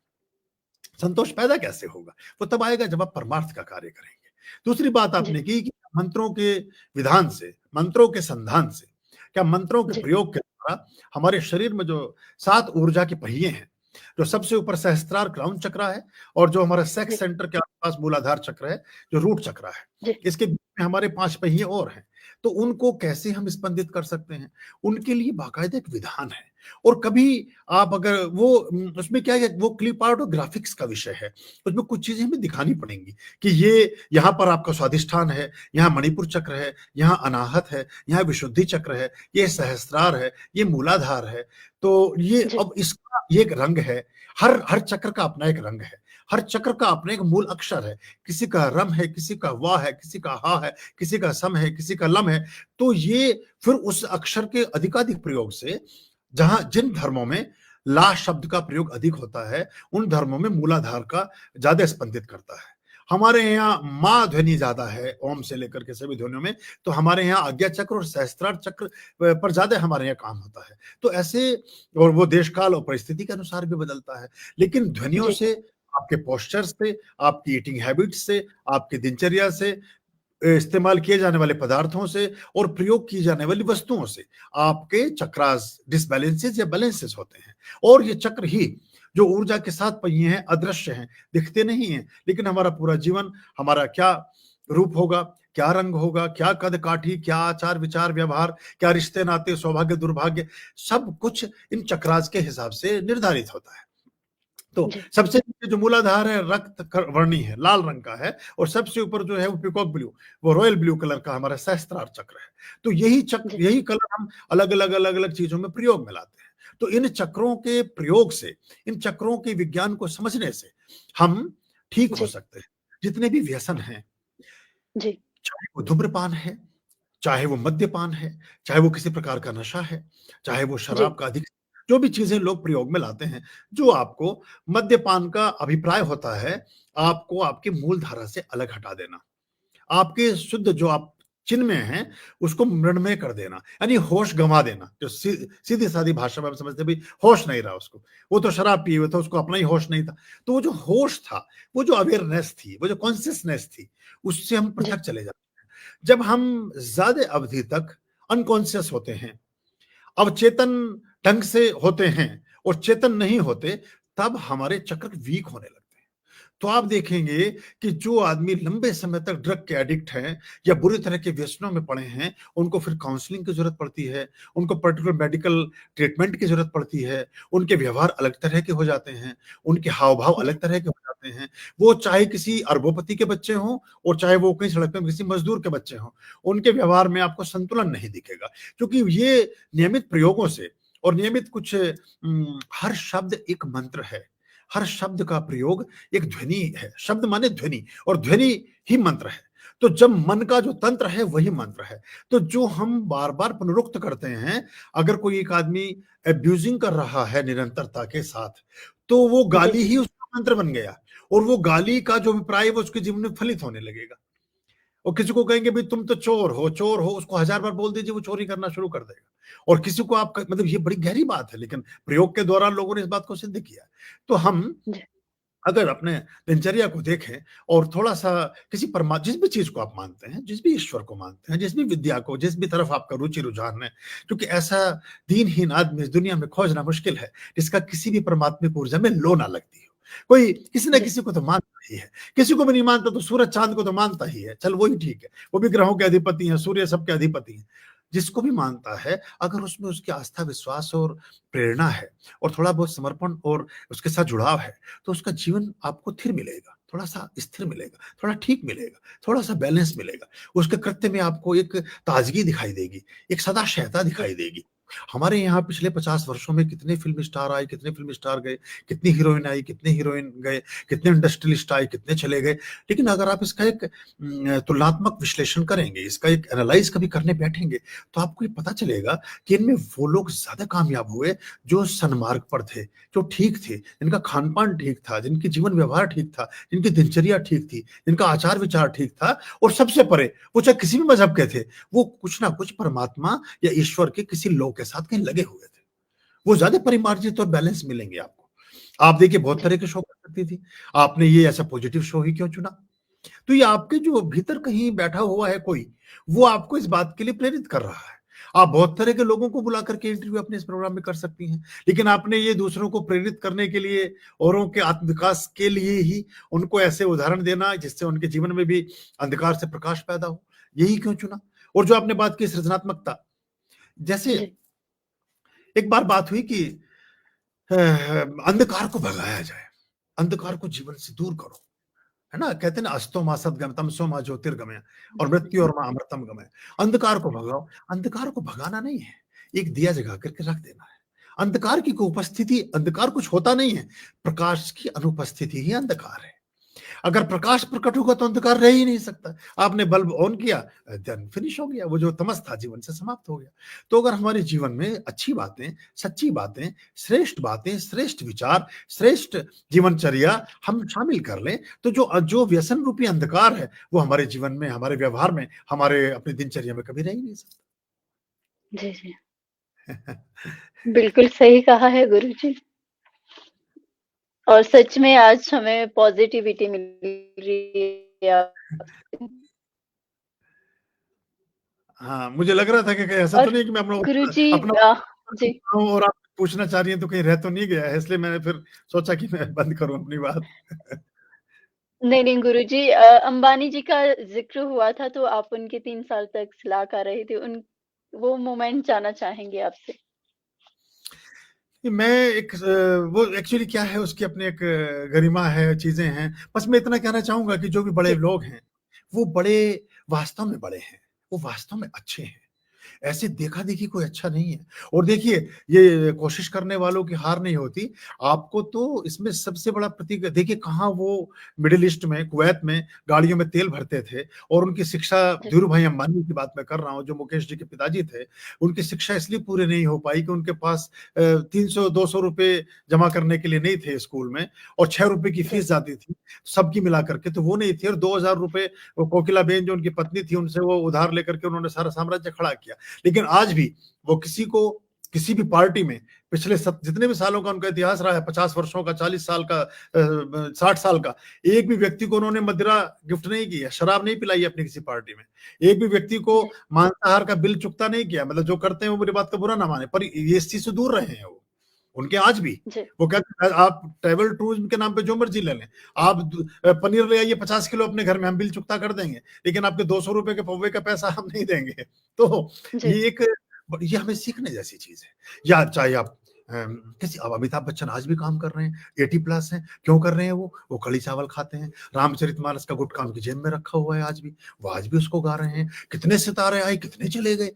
संतोष पैदा कैसे होगा? वो तब आएगा जब आप परमार्थ का कार्य करेंगे। दूसरी बात जी आपने की कि मंत्रों के विधान से, मंत्रों के संधान से, क्या मंत्रों के जी प्रयोग के द्वारा हमारे शरीर में जो 7 ऊर्जा के पहिए हैं, जो सबसे ऊपर सहस्त्रार क्राउन चक्र है, और जो हमारा सेक्स जी सेंटर के आसपास मूलाधार चक्र है, जो रूट चक्र है, जी इसके बीच में हमारे 5 पहिए और हैं। तो उनको कैसे हम स्पंदित कर सकते हैं? उनके लिए बाकायदा एक विधान है। और कभी आप अगर वो उसमें क्या है, वो क्लिप आर्ट और ग्राफिक्स का विषय है, उसमें कुछ चीजें हमें दिखानी पड़ेंगी कि ये यहाँ पर आपका स्वादिष्ठान है, यहाँ मणिपुर चक्र है, यहाँ अनाहत है, यहाँ विशुद्धि चक्र है, ये सहस्त्रार है, ये मूलाधार है। तो ये जी अब इसका ये एक रंग है। हर हर चक्र का अपना एक रंग है, हर चक्र का अपना एक मूल अक्षर है। किसी का रम है, किसी का वाह है, किसी का हा है, किसी का सम है, किसी का लम है। तो ये फिर उस अक्षर के अधिकाधिक प्रयोग से, जहां जिन धर्मों में ला शब्द का प्रयोग अधिक होता है, उन धर्मों में मूलाधार का ज्यादा स्पंदित करता है। हमारे यहाँ माँ ध्वनि ज्यादा है ओम से लेकर के सभी ध्वनियों में, तो हमारे यहाँ आज्ञा चक्र और सहस्त्रार चक्र पर ज्यादा हमारे यहाँ काम होता है। तो ऐसे, और वो देश काल और परिस्थिति के अनुसार भी बदलता है। लेकिन ध्वनियों जी, से, आपके पोस्चर से, आपकी ईटिंग हैबिट्स से, आपकी दिनचर्या से, इस्तेमाल किए जाने वाले पदार्थों से और प्रयोग की जाने वाली वस्तुओं से आपके चक्रास डिसबैलेंसेस या बैलेंसेस होते हैं। और ये चक्र ही जो ऊर्जा के साथ पहिए हैं, अदृश्य हैं, दिखते नहीं हैं, लेकिन हमारा पूरा जीवन, हमारा क्या रूप होगा, क्या रंग होगा, क्या कद काठी, क्या आचार विचार व्यवहार, क्या रिश्ते नाते, सौभाग्य दुर्भाग्य, सब कुछ इन चक्रास के हिसाब से निर्धारित होता है। तो जी, सबसे नीचे जो मूलाधार है रक्त वर्णी है, लाल रंग का है, और सबसे ऊपर जो है वो पीकॉक ब्लू, वो रॉयल ब्लू कलर का हमारा सहस्त्रार चक्र है। तो यही चक्र, जी, यही कलर हम अलग अलग चीजों में प्रयोग में लाते हैं। तो इन चक्रों के प्रयोग से, इन चक्रों के विज्ञान को समझने से हम ठीक हो जी, सकते हैं। जितने भी व्यसन हैं, जी, चाहे वो धूम्रपान है, चाहे वो मद्यपान है, चाहे वो किसी प्रकार का नशा है, चाहे वो जी, शराब का अधिक, जो भी चीजें लोग प्रयोग में लाते हैं, जो आपको मद्यपान का अभिप्राय होता है, आपको आपकी मूल धारा से अलग हटा देना, आपके शुद्ध जो आप चिन्ह में हैं उसको मृण्मय कर देना, यानी होश गंवा देना। जो सीधी सादी भाषा में हम समझते भाई होश नहीं रहा उसको, वो तो शराब पिए हुए था, उसको अपना ही होश नहीं था। तो वो जो होश था, वो जो अवेयरनेस थी, वो जो कॉन्शियसनेस थी, उससे हम जी, पृथक चले जाते हैं। जब हम ज्यादा अवधि तक अनकॉन्शियस होते हैं, अवचेतन ढंग से होते हैं और चेतन नहीं होते, तब हमारे चक्र वीक होने लगते हैं। तो आप देखेंगे कि जो आदमी लंबे समय तक ड्रग के एडिक्ट हैं या बुरी तरह के व्यसनों में पड़े हैं, उनको फिर काउंसलिंग की जरूरत पड़ती है, उनको पर्टिकुलर मेडिकल ट्रीटमेंट की जरूरत पड़ती है, उनके व्यवहार अलग तरह के हो जाते हैं, उनके हाव भाव जी, अलग तरह के हो जाते हैं। वो चाहे किसी अरबोपति के बच्चे हों और चाहे वो कहीं सड़क पे किसी मजदूर के बच्चे हों, उनके व्यवहार में आपको संतुलन नहीं दिखेगा, क्योंकि ये नियमित प्रयोगों से और नियमित कुछ हर शब्द एक मंत्र है, हर शब्द का प्रयोग एक ध्वनि है। शब्द माने ध्वनि, और ध्वनि ही मंत्र है। तो जब मन का जो तंत्र है वही मंत्र है। तो जो हम बार बार पुनरुक्त करते हैं, अगर कोई एक आदमी एब्यूजिंग कर रहा है निरंतरता के साथ, तो वो जी, गाली ही उसका मंत्र बन गया, और वो गाली का जो अभिप्राय है वो उसके जीवन में फलित होने लगेगा। और किसी को कहेंगे भाई तुम तो चोर हो, चोर हो, उसको 1000 बार बोल दीजिए, वो चोरी करना शुरू कर देगा। और किसी को आप, मतलब ये बड़ी गहरी बात है, लेकिन प्रयोग के दौरान लोगों ने इस बात को सिद्ध किया। तो हम जी, अगर अपने दिनचर्या को देखें और थोड़ा-सा किसी जिस भी चीज़ को आप मानते हैं, जिस भी ईश्वर को मानते हैं, जिस भी विद्या को, जिस भी तरफ आपका रुचि रुझान है, क्योंकि ऐसा दीनहीन आदमी इस दुनिया में खोजना मुश्किल है, जिसका किसी भी परमात्मिक ऊर्जा में लो ना लगती हो। कोई किसी न जी, किसी को तो मानता ही है, किसी को भी नहीं मानता तो सूरज चाँद को तो मानता ही है, चल वो ही ठीक है, वो भी ग्रहों के अधिपति हैं, सूर्य सबके अधिपति हैं। जिसको भी मानता है, अगर उसमें उसकी आस्था, विश्वास और प्रेरणा है और थोड़ा बहुत समर्पण और उसके साथ जुड़ाव है, तो उसका जीवन आपको थिर मिलेगा, थोड़ा-सा स्थिर मिलेगा, थोड़ा ठीक मिलेगा, थोड़ा-सा बैलेंस मिलेगा। उसके कृत्य में आपको एक ताज़गी दिखाई देगी, एक सदाशयता जी, दिखाई देगी। हमारे यहाँ पिछले 50 वर्षों में कितने फ़िल्म स्टार आए, कितने फ़िल्म स्टार गए, कितनी हीरोइन आई, कितने हीरोइन गए, कितने इंडस्ट्रियलिस्ट आए, कितने चले गए। लेकिन अगर आप इसका एक तुलनात्मक विश्लेषण करेंगे, इसका एक एनालाइज़ कभी करने बैठेंगे, तो आपको ये पता चलेगा कि इनमें वो लोग ज़्यादा कामयाब हुए जो सन्मार्ग पर थे, जो ठीक थे, जिनका खान-पान ठीक था, जिनकी जीवन व्यवहार ठीक था, जिनकी दिनचर्या ठीक थी, जिनका आचार-विचार ठीक था, और सबसे परे, वो चाहे किसी भी मज़हब के थे, वो कुछ ना कुछ परमात्मा या ईश्वर के किसी लॉ के साथ कहीं लगे हुए थे। वो ज़्यादा परिमार्जित और बैलेंस मिलेंगे आपको। आप देखिए बहुत जी, तरह के शो कर सकती थी, आपने ये ऐसा पॉजिटिव शो ही क्यों चुना? तो ये आपके जो भीतर कहीं बैठा हुआ है कोई, वो आपको इस बात के लिए प्रेरित कर रहा है। आप बहुत तरह के लोगों को बुला करके इंटरव्यू अपने इस प्रोग्राम में कर सकती हैं, लेकिन आपने ये दूसरों को प्रेरित करने के लिए, औरों के आत्मविकास के लिए ही उनको ऐसे उदाहरण देना जिससे उनके जीवन में भी अंधकार से प्रकाश पैदा हो, यही क्यों चुना? और जो आपने बात की सृजनात्मकता, जैसे जी, एक बार बात हुई कि अंधकार को भगाया जाए, अंधकार को जीवन से दूर करो। है ना? कहते हैं ना, अस्तो मा सद्गम तमसो मा ज्योतिर्गमय और मृत्यु और मा अमृतम गमय। अंधकार को भगाओ, अंधकार को भगाना नहीं है, एक दिया जगा करके रख देना है। अंधकार की कोई उपस्थिति, अंधकार कुछ होता नहीं है, प्रकाश की अनुपस्थिति ही अंधकार है। अगर प्रकाश प्रकट होगा तो अंधकार रह ही नहीं सकता। आपने बल्ब ऑन किया, देन फिनिश हो गया, वो जो तमस था जीवन से समाप्त हो गया। तो अगर हमारे जीवन में अच्छी बातें, सच्ची बातें, श्रेष्ठ विचार, श्रेष्ठ जीवनचर्या हम शामिल कर लें, तो जो जो व्यसन रूपी अंधकार है वो हमारे जीवन में, हमारे व्यवहार में, हमारे अपनी दिनचर्या में कभी रह ही नहीं जी, जी। सकता। बिल्कुल सही कहा है गुरुजी। और सच में आज हमें पॉज़िटिविटी मिल रही है आपसे। हाँ, मुझे लग रहा था कि कहीं ऐसा तो और नहीं कि मैं अपना गुरुजी अपना जी। हूँ और आप पूछना चाह रही हैं तो कहीं रह तो नहीं गया है, इसलिए मैंने फिर सोचा कि मैं बंद करूँ अपनी बात। नहीं, नहीं गुरुजी अंबानी जी का ज़िक्र हुआ था तो आप उनके 3 साल तक सलाहकार रहे थे। उन वो मोमेंट जानना चाहेंगे आपसे? कि मैं एक वो एक्चुअली क्या है, उसकी अपनी एक गरिमा है, चीज़ें हैं। बस मैं इतना कहना चाहूँगा कि जो भी बड़े जी, लोग हैं, वो बड़े वास्तव में बड़े हैं, वो वास्तव में अच्छे हैं। ऐसे देखा-देखी कोई अच्छा नहीं है। और देखिए, ये कोशिश करने वालों की हार नहीं होती। आपको तो इसमें सबसे बड़ा प्रतीक देखिए कहाँ वो मिडल ईस्ट में, कुवैत में गाड़ियों में तेल भरते थे और उनकी शिक्षा जी, धीरूभाई अंबानी की बात मैं कर रहा हूँ, जो मुकेश जी के पिताजी थे। उनकी शिक्षा इसलिए पूरी नहीं हो पाई कि उनके पास 300-200 रुपए जमा करने के लिए नहीं थे स्कूल में और ₹6 की जी, फीस जाती थी, सबकी मिला करके, तो वो नहीं थी और ₹2000 वो कोकिलाबेन जो उनकी पत्नी थी, उनसे वो उधार लेकर के उन्होंने सारा साम्राज्य खड़ा किया। लेकिन आज भी वो किसी को किसी भी पार्टी में पिछले जितने भी सालों का उनका इतिहास रहा है, 50 वर्षों का, 40 साल का, 60 साल का, एक भी व्यक्ति को उन्होंने मदिरा गिफ्ट नहीं किया, शराब नहीं पिलाई अपनी किसी पार्टी में, एक भी व्यक्ति को जी, मांसाहार का बिल चुकता नहीं किया। मतलब जो करते हैं वो मेरी बात का बुरा ना माने, पर ये इस चीज से दूर रहे हैं वो, उनके आज भी। जी, वो कहते हैं आप ट्रैवल टूरिज्म के नाम पे जो मर्जी ले लें, आप पनीर ले आइए 50 किलो अपने घर में, हम बिल चुकता कर देंगे, लेकिन आपके ₹200 के पौवे का पैसा हम नहीं देंगे। तो जी, ये एक ये हमें सीखने जैसी चीज है। या चाहे आप किसी, अब अमिताभ बच्चन आज भी काम कर रहे हैं, 80 प्लस हैं, क्यों कर रहे हैं वो कड़ी चावल खाते हैं, रामचरितमानस का गुटखा उनकी जेब में रखा हुआ है आज भी, वो आज भी उसको गा रहे हैं। कितने सितारे आए, कितने चले गए,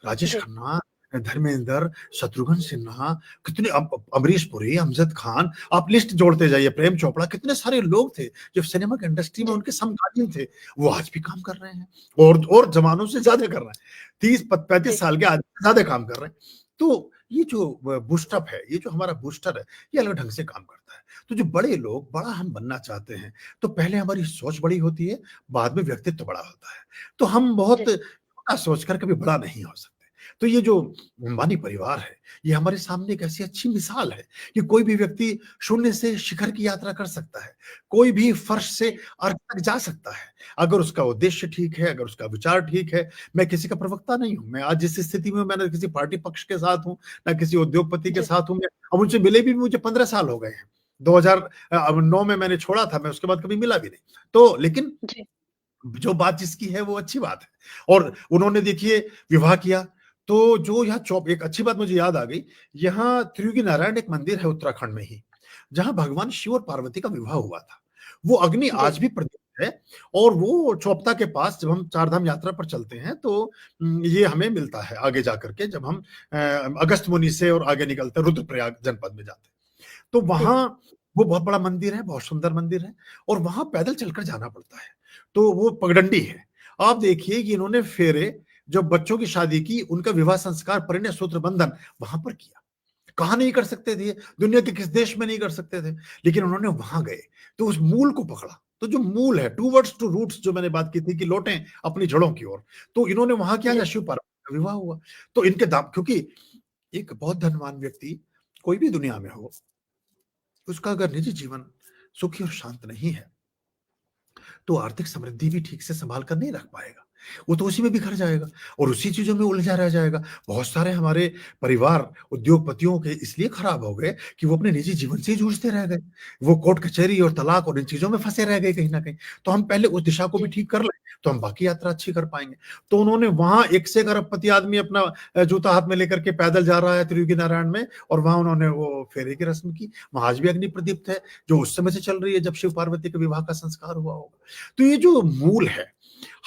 राजेश जी, खन्ना, धर्मेंद्र, शत्रुघ्न सिन्हा, कितने अमरीश पुरी, अमजद खान, आप लिस्ट जोड़ते जाइए, प्रेम चोपड़ा, कितने सारे लोग थे जो सिनेमा की इंडस्ट्री में जी, उनके समकालीन थे, वो आज भी काम कर रहे हैं और जवानों से ज्यादा कर रहे हैं, 30-35 जी, साल के आदमी ज्यादा काम कर रहे हैं। तो ये जो बूस्टअप है, ये जो हमारा बूस्टर है, ये अलग ढंग से काम करता है। तो जो बड़े लोग, बड़ा हम बनना चाहते हैं, तो पहले हमारी सोच बड़ी होती है, बाद में व्यक्तित्व बड़ा होता है। तो हम बहुत जी, छोटा सोचकर कभी बड़ा नहीं हो सकते। तो ये जो अंबानी परिवार है, ये हमारे सामने एक ऐसी अच्छी मिसाल है कि कोई भी व्यक्ति शून्य से शिखर की यात्रा कर सकता है, कोई भी फर्श से जी, अर्थ तक जा सकता है, अगर उसका उद्देश्य ठीक है, अगर उसका विचार ठीक है। मैं किसी का प्रवक्ता नहीं हूँ, मैं आज जिस स्थिति में हूँ, मैं ना किसी पार्टी पक्ष के साथ हूँ, ना किसी उद्योगपति के जी, साथ हूँ। मैं अब उनसे मिले भी मुझे 15 साल हो गए हैं। 2009 में मैंने छोड़ा था, मैं उसके बाद कभी मिला भी नहीं। तो लेकिन जी, जो बात जिसकी है वो अच्छी बात है। और उन्होंने देखिए विवाह किया, तो जो यहाँ चौप एक अच्छी बात मुझे याद आ गई, यहाँ त्रियुगी नारायण एक मंदिर है उत्तराखंड में ही, जहाँ भगवान शिव और पार्वती का विवाह हुआ था। वो अग्नि जी, आज भी प्रतीत है और वो चौपता के पास जब हम चारधाम यात्रा पर चलते हैं तो ये हमें मिलता है आगे जाकर के, जब हम अगस्त मुनि से और आगे निकलते हैं रुद्रप्रयाग जनपद में जाते हैं। तो जी, वहाँ वो बहुत बड़ा मंदिर है, बहुत सुंदर मंदिर है और वहाँ पैदल चलकर जाना पड़ता है। तो वो पगडंडी है। आप देखिए कि इन्होंने फेरे, जो बच्चों की शादी की, उनका विवाह संस्कार, परिणय सूत्र बंधन वहाँ पर किया। कहाँ नहीं कर सकते थे ये? दुनिया के किस देश में नहीं कर सकते थे? लेकिन उन्होंने वहाँ गए, तो उस मूल को पकड़ा। तो जो मूल है, टूवर्ड्स टू रूट्स, जो मैंने बात की थी कि लौटें अपनी जड़ों की ओर, तो इन्होंने वहाँ किया, जहाँ जी, शिव पार्वती का विवाह हुआ। तो इनके दाम, क्योंकि एक बहुत धनवान व्यक्ति कोई भी दुनिया में हो, उसका अगर निजी जीवन सुखी और शांत नहीं है, तो आर्थिक समृद्धि भी ठीक से संभाल कर नहीं रख पाएगा। वो तो उसी में बिखर जाएगा और उसी चीजों में उलझा रह जाएगा। बहुत सारे हमारे परिवार उद्योगपतियों के इसलिए खराब हो गए कि वो अपने निजी जीवन से ही जूझते रह गए। वो कोर्ट कचहरी और तलाक और इन चीजों में फंसे रह गए कहीं ना कहीं। तो हम पहले उस दिशा को भी जी, ठीक कर लें, तो हम बाकी यात्रा अच्छी कर पाएंगे। तो उन्होंने वहां एक से एक अरबपति आदमी अपना जूता हाथ में लेकर के पैदल जा रहा है त्रियुगी नारायण में, और वहां उन्होंने वो फेरे की रस्म की। वहां आज भी अग्नि प्रदीप्त है, जो उस समय से चल रही है जब शिव पार्वती के विवाह का संस्कार हुआ होगा। तो ये जो मूल है,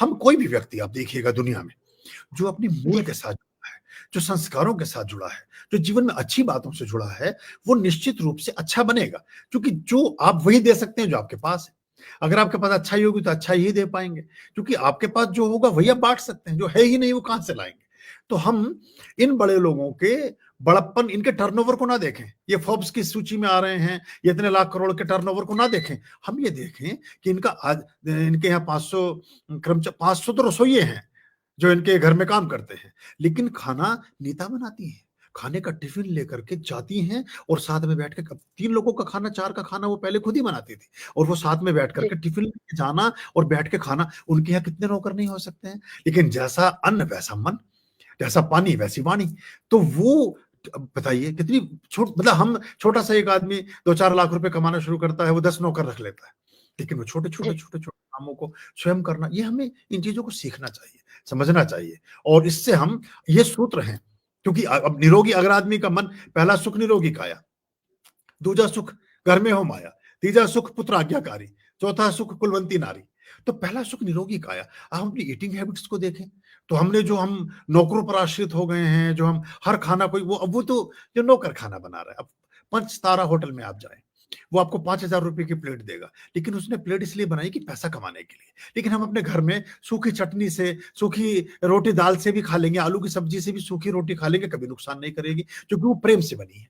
हम कोई भी व्यक्ति आप देखिएगा दुनिया में, जो अपनी मूल जी, के साथ जुड़ा है, जो संस्कारों के साथ जुड़ा है, जो जीवन में अच्छी बातों से जुड़ा है, वो निश्चित रूप से अच्छा बनेगा, क्योंकि जो आप वही दे सकते हैं जो आपके पास है। अगर आपके पास अच्छाई होगी तो अच्छाई ही दे पाएंगे, क्योंकि आपके पास जो होगा वही आप बांट सकते हैं, जो है ही नहीं वो कहां से लाएंगे। तो हम इन बड़े लोगों के बड़प्पन, इनके टर्नओवर को ना देखें, ये फोर्ब्स की सूची में आ रहे हैं, ये इतने लाख करोड़ के टर्नओवर को ना देखें, हम ये देखें कि इनका आज इनके यहाँ 500 कर्मचारी, 500 तो रसोइये हैं जो इनके घर में काम करते हैं, लेकिन खाना नीता बनाती है, खाने का टिफिन लेकर के जाती हैं और साथ में बैठ के 3 लोगों का खाना, 4 का खाना वो पहले खुद ही बनाती थी, और वो साथ में बैठ जी, करके टिफिन लेके जाना और बैठ के खाना। उनके यहाँ कितने नौकर नहीं हो सकते हैं, लेकिन जैसा अन्न वैसा मन, जैसा पानी वैसी वाणी। तो वो बताइए कितनी छोट, मतलब हम छोटा सा एक आदमी 2-4 लाख रुपए कमाना शुरू करता है, वो 10 नौकर रख लेता है, लेकिन वो छोटे छोटे जी, छोटे छोटे कामों को स्वयं करना, ये हमें इन चीजों को सीखना चाहिए, समझना चाहिए। और इससे हम, ये सूत्र हैं, क्योंकि अब निरोगी अगर आदमी का मन, पहला सुख निरोगी काया, दूजा सुख घर में हो माया, तीजा सुख पुत्र आज्ञाकारी, चौथा सुख कुलवंती नारी। तो पहला सुख निरोगी काया। अब हम अपनी ईटिंग हैबिट्स को देखें, तो हमने जो हम नौकरों पर आश्रित हो गए हैं, जो हम हर खाना कोई, वो अब वो तो जो नौकर खाना बना रहा है, अब 5 तारा होटल में आप जाएं, वो आपको 5,000 रुपए की प्लेट देगा, लेकिन उसने प्लेट इसलिए बनाई कि पैसा कमाने के लिए। लेकिन हम अपने घर में सूखी चटनी से, सूखी रोटी दाल से भी खा लेंगे, आलू की सब्जी से भी सूखी रोटी खा लेंगे, कभी नुकसान नहीं करेगी, क्योंकि वो प्रेम से बनी है।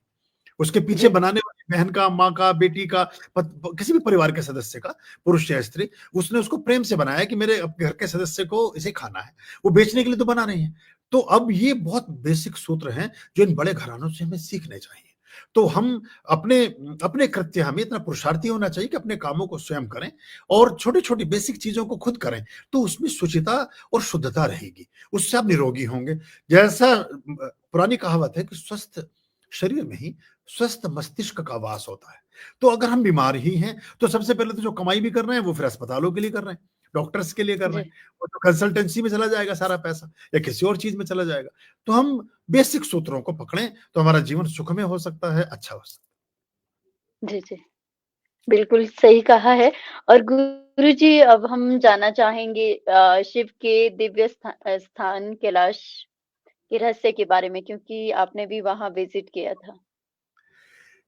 उसके पीछे जी, बनाने वाली बहन का, माँ का, बेटी का, किसी भी परिवार के सदस्य का, पुरुष या स्त्री, उसने उसको प्रेम से बनाया कि मेरे घर के सदस्य को इसे खाना है, वो बेचने के लिए तो बना रही है। तो अब ये बहुत बेसिक सूत्र हैं जो इन बड़े घरानों से हमें सीखने चाहिए। तो हम अपने अपने कृत्य, हमें इतना पुरुषार्थी होना चाहिए कि अपने कामों को स्वयं करें और छोटी छोटी बेसिक चीजों को खुद करें, तो उसमें शुचिता और शुद्धता रहेगी, उससे आप निरोगी होंगे। जैसा पुरानी कहावत है कि स्वस्थ शरीर में ही स्वस्थ मस्तिष्क का वास होता है। तो अगर हम बीमार ही हैं, तो सबसे पहले तो जो कमाई भी कर रहे हैं वो फिर अस्पतालों के लिए कर रहे हैं, डॉक्टर्स के लिए कर रहे जी, हैं, और तो कंसल्टेंसी में चला जाएगा सारा पैसा, या किसी और चीज में चला जाएगा। तो हम बेसिक सूत्रों को पकड़ें तो हमारा जीवन सुखमय हो सकता है, अच्छा हो सकता जी, जी। बिल्कुल सही कहा है। और गुरुजी, अब हम जानना चाहेंगे शिव के दिव्य स्थान कैलाश के रहस्य के बारे में, क्योंकि आपने भी वहाँ विज़िट किया था। है।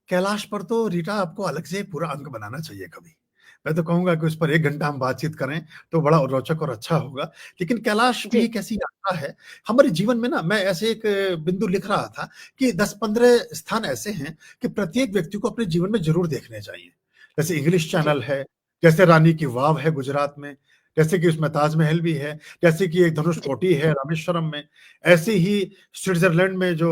कैलाश पर तो रीटा आपको अलग से पूरा अंक बनाना चाहिए कभी। मैं तो कहूंगा कि उस पर 1 घंटा हम बातचीत करें तो बड़ा रोचक और अच्छा होगा। लेकिन कैलाश भी जी, एक ऐसी यात्रा है हमारे जीवन में ना, मैं ऐसे एक बिंदु लिख रहा था कि 10-15 स्थान ऐसे हैं कि प्रत्येक व्यक्ति को अपने जीवन में जरूर देखने चाहिए। जैसे इंग्लिश जी, चैनल है, जैसे रानी की वाव है गुजरात में, जैसे कि उसमें ताजमहल भी है, जैसे कि एक धनुष जी, कोटी है रामेश्वरम में, ऐसे ही स्विट्जरलैंड में जो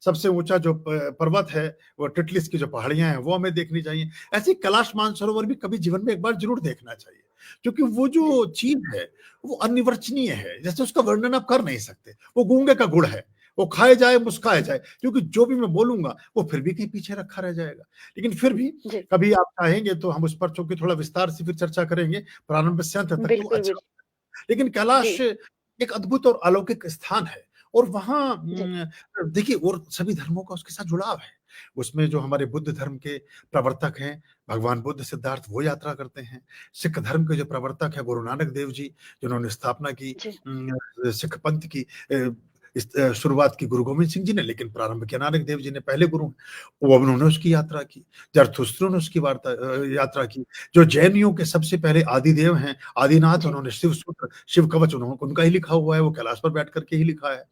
सबसे ऊंचा जो पर्वत है, वो टिटलिस की जो पहाड़ियां हैं, वो हमें देखनी चाहिए। ऐसे ही कैलाश मानसरोवर भी कभी जीवन में एक बार जरूर देखना चाहिए, क्योंकि वो जी, जो चीज है वो अनिवर्चनीय है, जैसे उसका वर्णन आप कर नहीं सकते। वो गूंगे का गुड़ है, वो खाए जाए मुस्काए जाए, क्योंकि जो भी मैं बोलूंगा वो फिर भी कहीं पीछे रखा रह जाएगा। लेकिन फिर भी जी। कभी आप चाहेंगे तो हम उस पर चूंकि थोड़ा विस्तार से फिर चर्चा करेंगे, प्रारंभ से अंत तक, तो बिल्कुल, अच्छा। बिल लेकिन जी, कैलाश एक अद्भुत और अलौकिक स्थान है, और वहाँ जी, देखिए, और सभी धर्मों का उसके साथ जुड़ाव है। उसमें जो हमारे बुद्ध धर्म के प्रवर्तक हैं, भगवान बुद्ध सिद्धार्थ, वो यात्रा करते हैं। सिख धर्म के जो प्रवर्तक है गुरु नानक देव जी, जिन्होंने स्थापना की जी, सिख पंथ की, शुरुआत की गुरु गोविंद सिंह जी ने, लेकिन प्रारंभ किया नानक देव जी ने, पहले गुरु हैं। वो, अब उन्होंने उसकी यात्रा की। जरथुस्त्रु ने उसकी यात्रा की। जो जैनियों के सबसे पहले आदिदेव हैं, आदिनाथ, जी, उन्होंने शिव सूत्र, शिव कवच, उन्होंने उनका ही लिखा हुआ है, वो कैलाश पर बैठ करके ही लिखा है।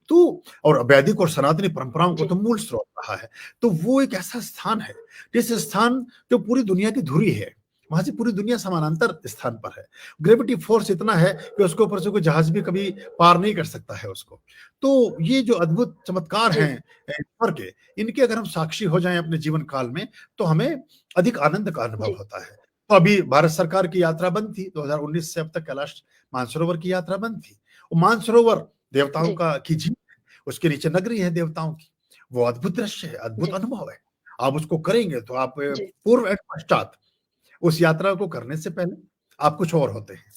तो और वैदिक और सनातनी परंपराओं को जी, तो मूल स्रोत रहा है। तो वो एक ऐसा स्थान है, जिस स्थान जो पूरी दुनिया की धुरी है, वहां से पूरी दुनिया समानांतर स्थान पर है। ग्रेविटी फोर्स इतना है कि उसके ऊपर से कोई जहाज भी कभी पार नहीं कर सकता है उसको। तो ये जो अद्भुत चमत्कार जी, हैं ईश्वर के, इनके अगर हम साक्षी हो जाएं अपने जीवन काल में, तो हमें अधिक आनंद का अनुभव जी, होता है। तो अभी भारत सरकार की यात्रा बंद थी, 2019 से अब तक कैलाश मानसरोवर की यात्रा बंद थी। वो मानसरोवर देवताओं जी, का की झील है, उसके नीचे नगरी है देवताओं की। वो अद्भुत दृश्य है, अद्भुत जी, अनुभव है। आप उसको करेंगे तो आप जी, पूर्व एवं पश्चात, उस यात्रा को करने से पहले आप कुछ और होते हैं,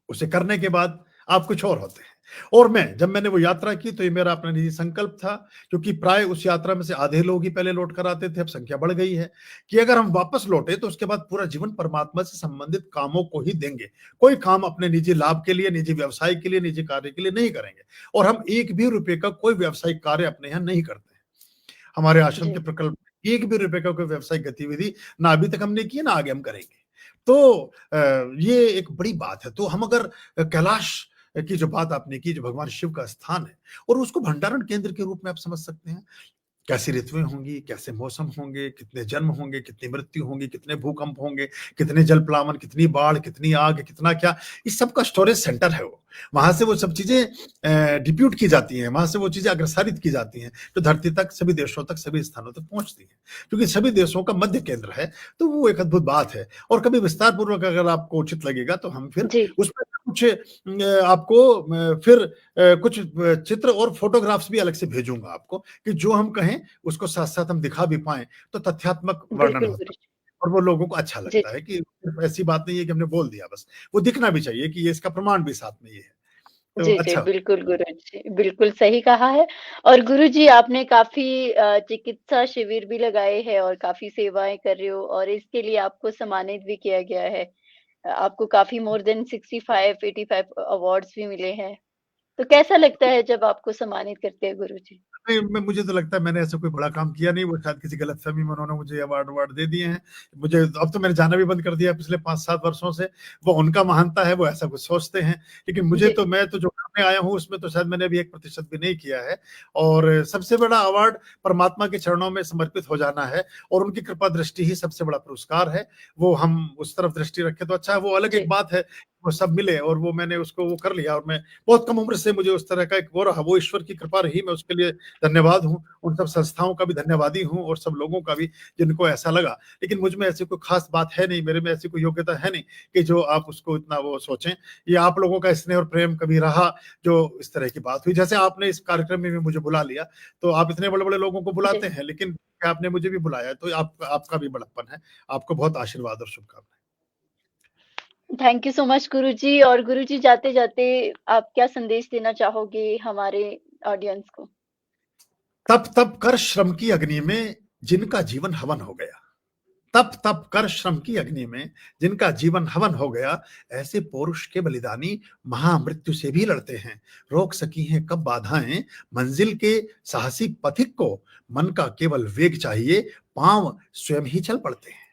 उसे करने के बाद आप कुछ और होते हैं। और जब मैंने वो यात्रा की तो ये मेरा अपना निजी संकल्प था, क्योंकि प्राय उस यात्रा में से आधे लोग ही पहले लौट कर आते थे, अब संख्या बढ़ गई है, कि अगर हम वापस लौटे तो उसके बाद पूरा जीवन परमात्मा से संबंधित कामों को ही देंगे। कोई काम अपने निजी लाभ के लिए, निजी व्यवसाय के लिए, निजी कार्य के लिए नहीं करेंगे। और हम 1 भी रुपए का कोई व्यावसायिक कार्य अपने यहाँ नहीं करते हैं। हमारे आश्रम के जी, प्रकल्प, 1 भी रुपए का कोई व्यावसायिक गतिविधि ना अभी तक हमने की है, ना आगे हम करेंगे। तो ये एक बड़ी बात है। तो हम अगर कैलाश की जो बात आपने की, जो भगवान शिव का स्थान है और उसको भंडारण केंद्र के रूप में आप समझ सकते हैं। कैसी ऋतुएं होंगी, कैसे मौसम होंगे, कितने जन्म होंगे, कितनी मृत्यु होंगी, कितने भूकंप होंगे, कितने जल प्लावन, कितनी बाढ़, कितनी आग, कितना क्या, इस सब का स्टोरेज सेंटर है वो। वहां से वो सब चीजें डिप्यूट की जाती हैं, वहां से वो चीजें अग्रसारित की जाती हैं, जो धरती तक, सभी देशों तक, सभी स्थानों तक पहुंचती हैं, क्योंकि सभी देशों का मध्य केंद्र है। तो वो एक अद्भुत बात है। और कभी विस्तार पूर्वक अगर आपको उचित लगेगा तो हम फिर जी उसमें कुछ आपको फिर कुछ चित्र और फोटोग्राफ्स भी अलग से भेजूंगा आपको, कि जो हम कहें उसको साथ साथ हम दिखा भी पाएं, तो तथ्यात्मक वर्णन बिल्कुल होता है गुरुजी। और वो लोगों को अच्छा जी लगता है कि सिर्फ ऐसी बात नहीं है कि हमने बोल दिया बस, वो दिखना भी चाहिए कि ये इसका प्रमाण भी साथ में ये है, तो जी, जी, अच्छा। बिल्कुल गुरुजी, बिल्कुल सही कहा है। और गुरुजी आपने काफ़ी चिकित्सा शिविर भी लगाए हैं और काफ़ी सेवाएँ कर रहे हो और इसके लिए आपको सम्मानित भी किया गया है। आपको काफ़ी मोर देन 65, 85 अवार्ड्स भी मिले हैं। तो कैसा लगता है जब आपको सम्मानित करते हैं गुरुजी? नहीं, मुझे तो लगता है मैंने ऐसा कोई बड़ा काम किया नहीं, वो शायद किसी गलतफहमी में उन्होंने मुझे अवार्ड दे दिए हैं। मुझे अब तो मैंने जाना भी बंद कर दिया पिछले 5-7 वर्षों से। वो उनका महानता है, वो ऐसा कुछ सोचते हैं। लेकिन मुझे जी, तो, मैं तो जो करने आया हूँ उसमें तो शायद मैंने अभी 1% भी नहीं किया है। और सबसे बड़ा अवार्ड परमात्मा के चरणों में समर्पित हो जाना है और उनकी कृपा दृष्टि ही सबसे बड़ा पुरस्कार है। वो हम उस तरफ दृष्टि रखें तो अच्छा है। वो अलग एक जी, बात है, वो सब मिले और वो मैंने उसको वो कर लिया, और मैं बहुत कम उम्र से मुझे उस तरह का एक वो रहा, वो ईश्वर की कृपा रही, मैं उसके लिए धन्यवाद हूँ। उन सब संस्थाओं का भी धन्यवादी हूँ और सब लोगों का भी जिनको ऐसा लगा। लेकिन मुझ में ऐसी कोई खास बात है नहीं, मेरे में ऐसी कोई योग्यता है नहीं कि जो आप उसको इतना वो सोचें। ये आप लोगों का स्नेह और प्रेम कभी रहा जो इस तरह की बात हुई। जैसे आपने इस कार्यक्रम में भी मुझे बुला लिया, तो आप इतने बड़े-बड़े लोगों को बुलाते जी। हैं, लेकिन आपने मुझे भी बुलाया, तो आपका भी बड़प्पन है। आपको बहुत आशीर्वाद और शुभकामनाएँ। थैंक यू सो मच गुरुजी। और गुरुजी जाते-जाते आप क्या संदेश देना चाहोगे हमारे ऑडियंस को? तप तप कर श्रम की अग्नि में जिनका जीवन हवन हो गया। तप तप कर श्रम की अग्नि में जिनका जीवन हवन हो गया, ऐसे पौरुष के बलिदानी महामृत्यु से भी लड़ते हैं। रोक सकी हैं कब बाधाएं मंजिल के साहसी पथिक को, मन का केवल वेग चाहिए, पांव स्वयं ही चल पड़ते हैं।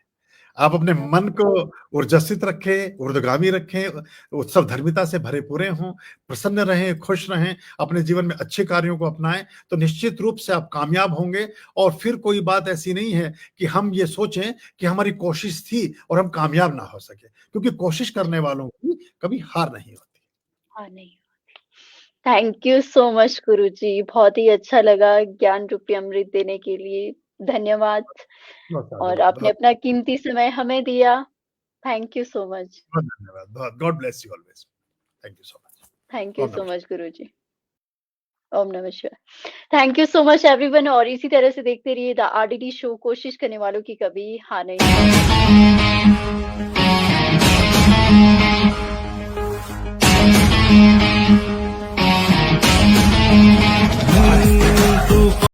आप अपने मन को ऊर्जासित रखें, ऊर्ध्वगामी रखें, उत्सव धर्मिता से भरे पूरे हों, प्रसन्न रहें, खुश रहें, अपने जीवन में अच्छे कार्यों को अपनाएं, तो निश्चित रूप से आप कामयाब होंगे। और फिर कोई बात ऐसी नहीं है कि हम ये सोचें कि हमारी कोशिश थी और हम कामयाब ना हो सके, क्योंकि कोशिश करने वालों की कभी हार नहीं होती। हाँ, नहीं। थैंक यू सो मच गुरुजी। बहुत ही अच्छा लगा ज्ञान रूपी अमृत देने के लिए। धन्यवाद। बहुत और साधुवाद, आपने बहुत अपना कीमती समय हमें दिया। Thank you so much. बहुत धन्यवाद, बहुत। God bless you always. Thank you so much. Thank you ओम सो नमः मच गुरुजी। ओम नमः शिवाय। Thank you so much everyone और इसी तरह से देखते रहिए द आरडीडी शो। कोशिश करने वालों की कभी हार नहीं होती।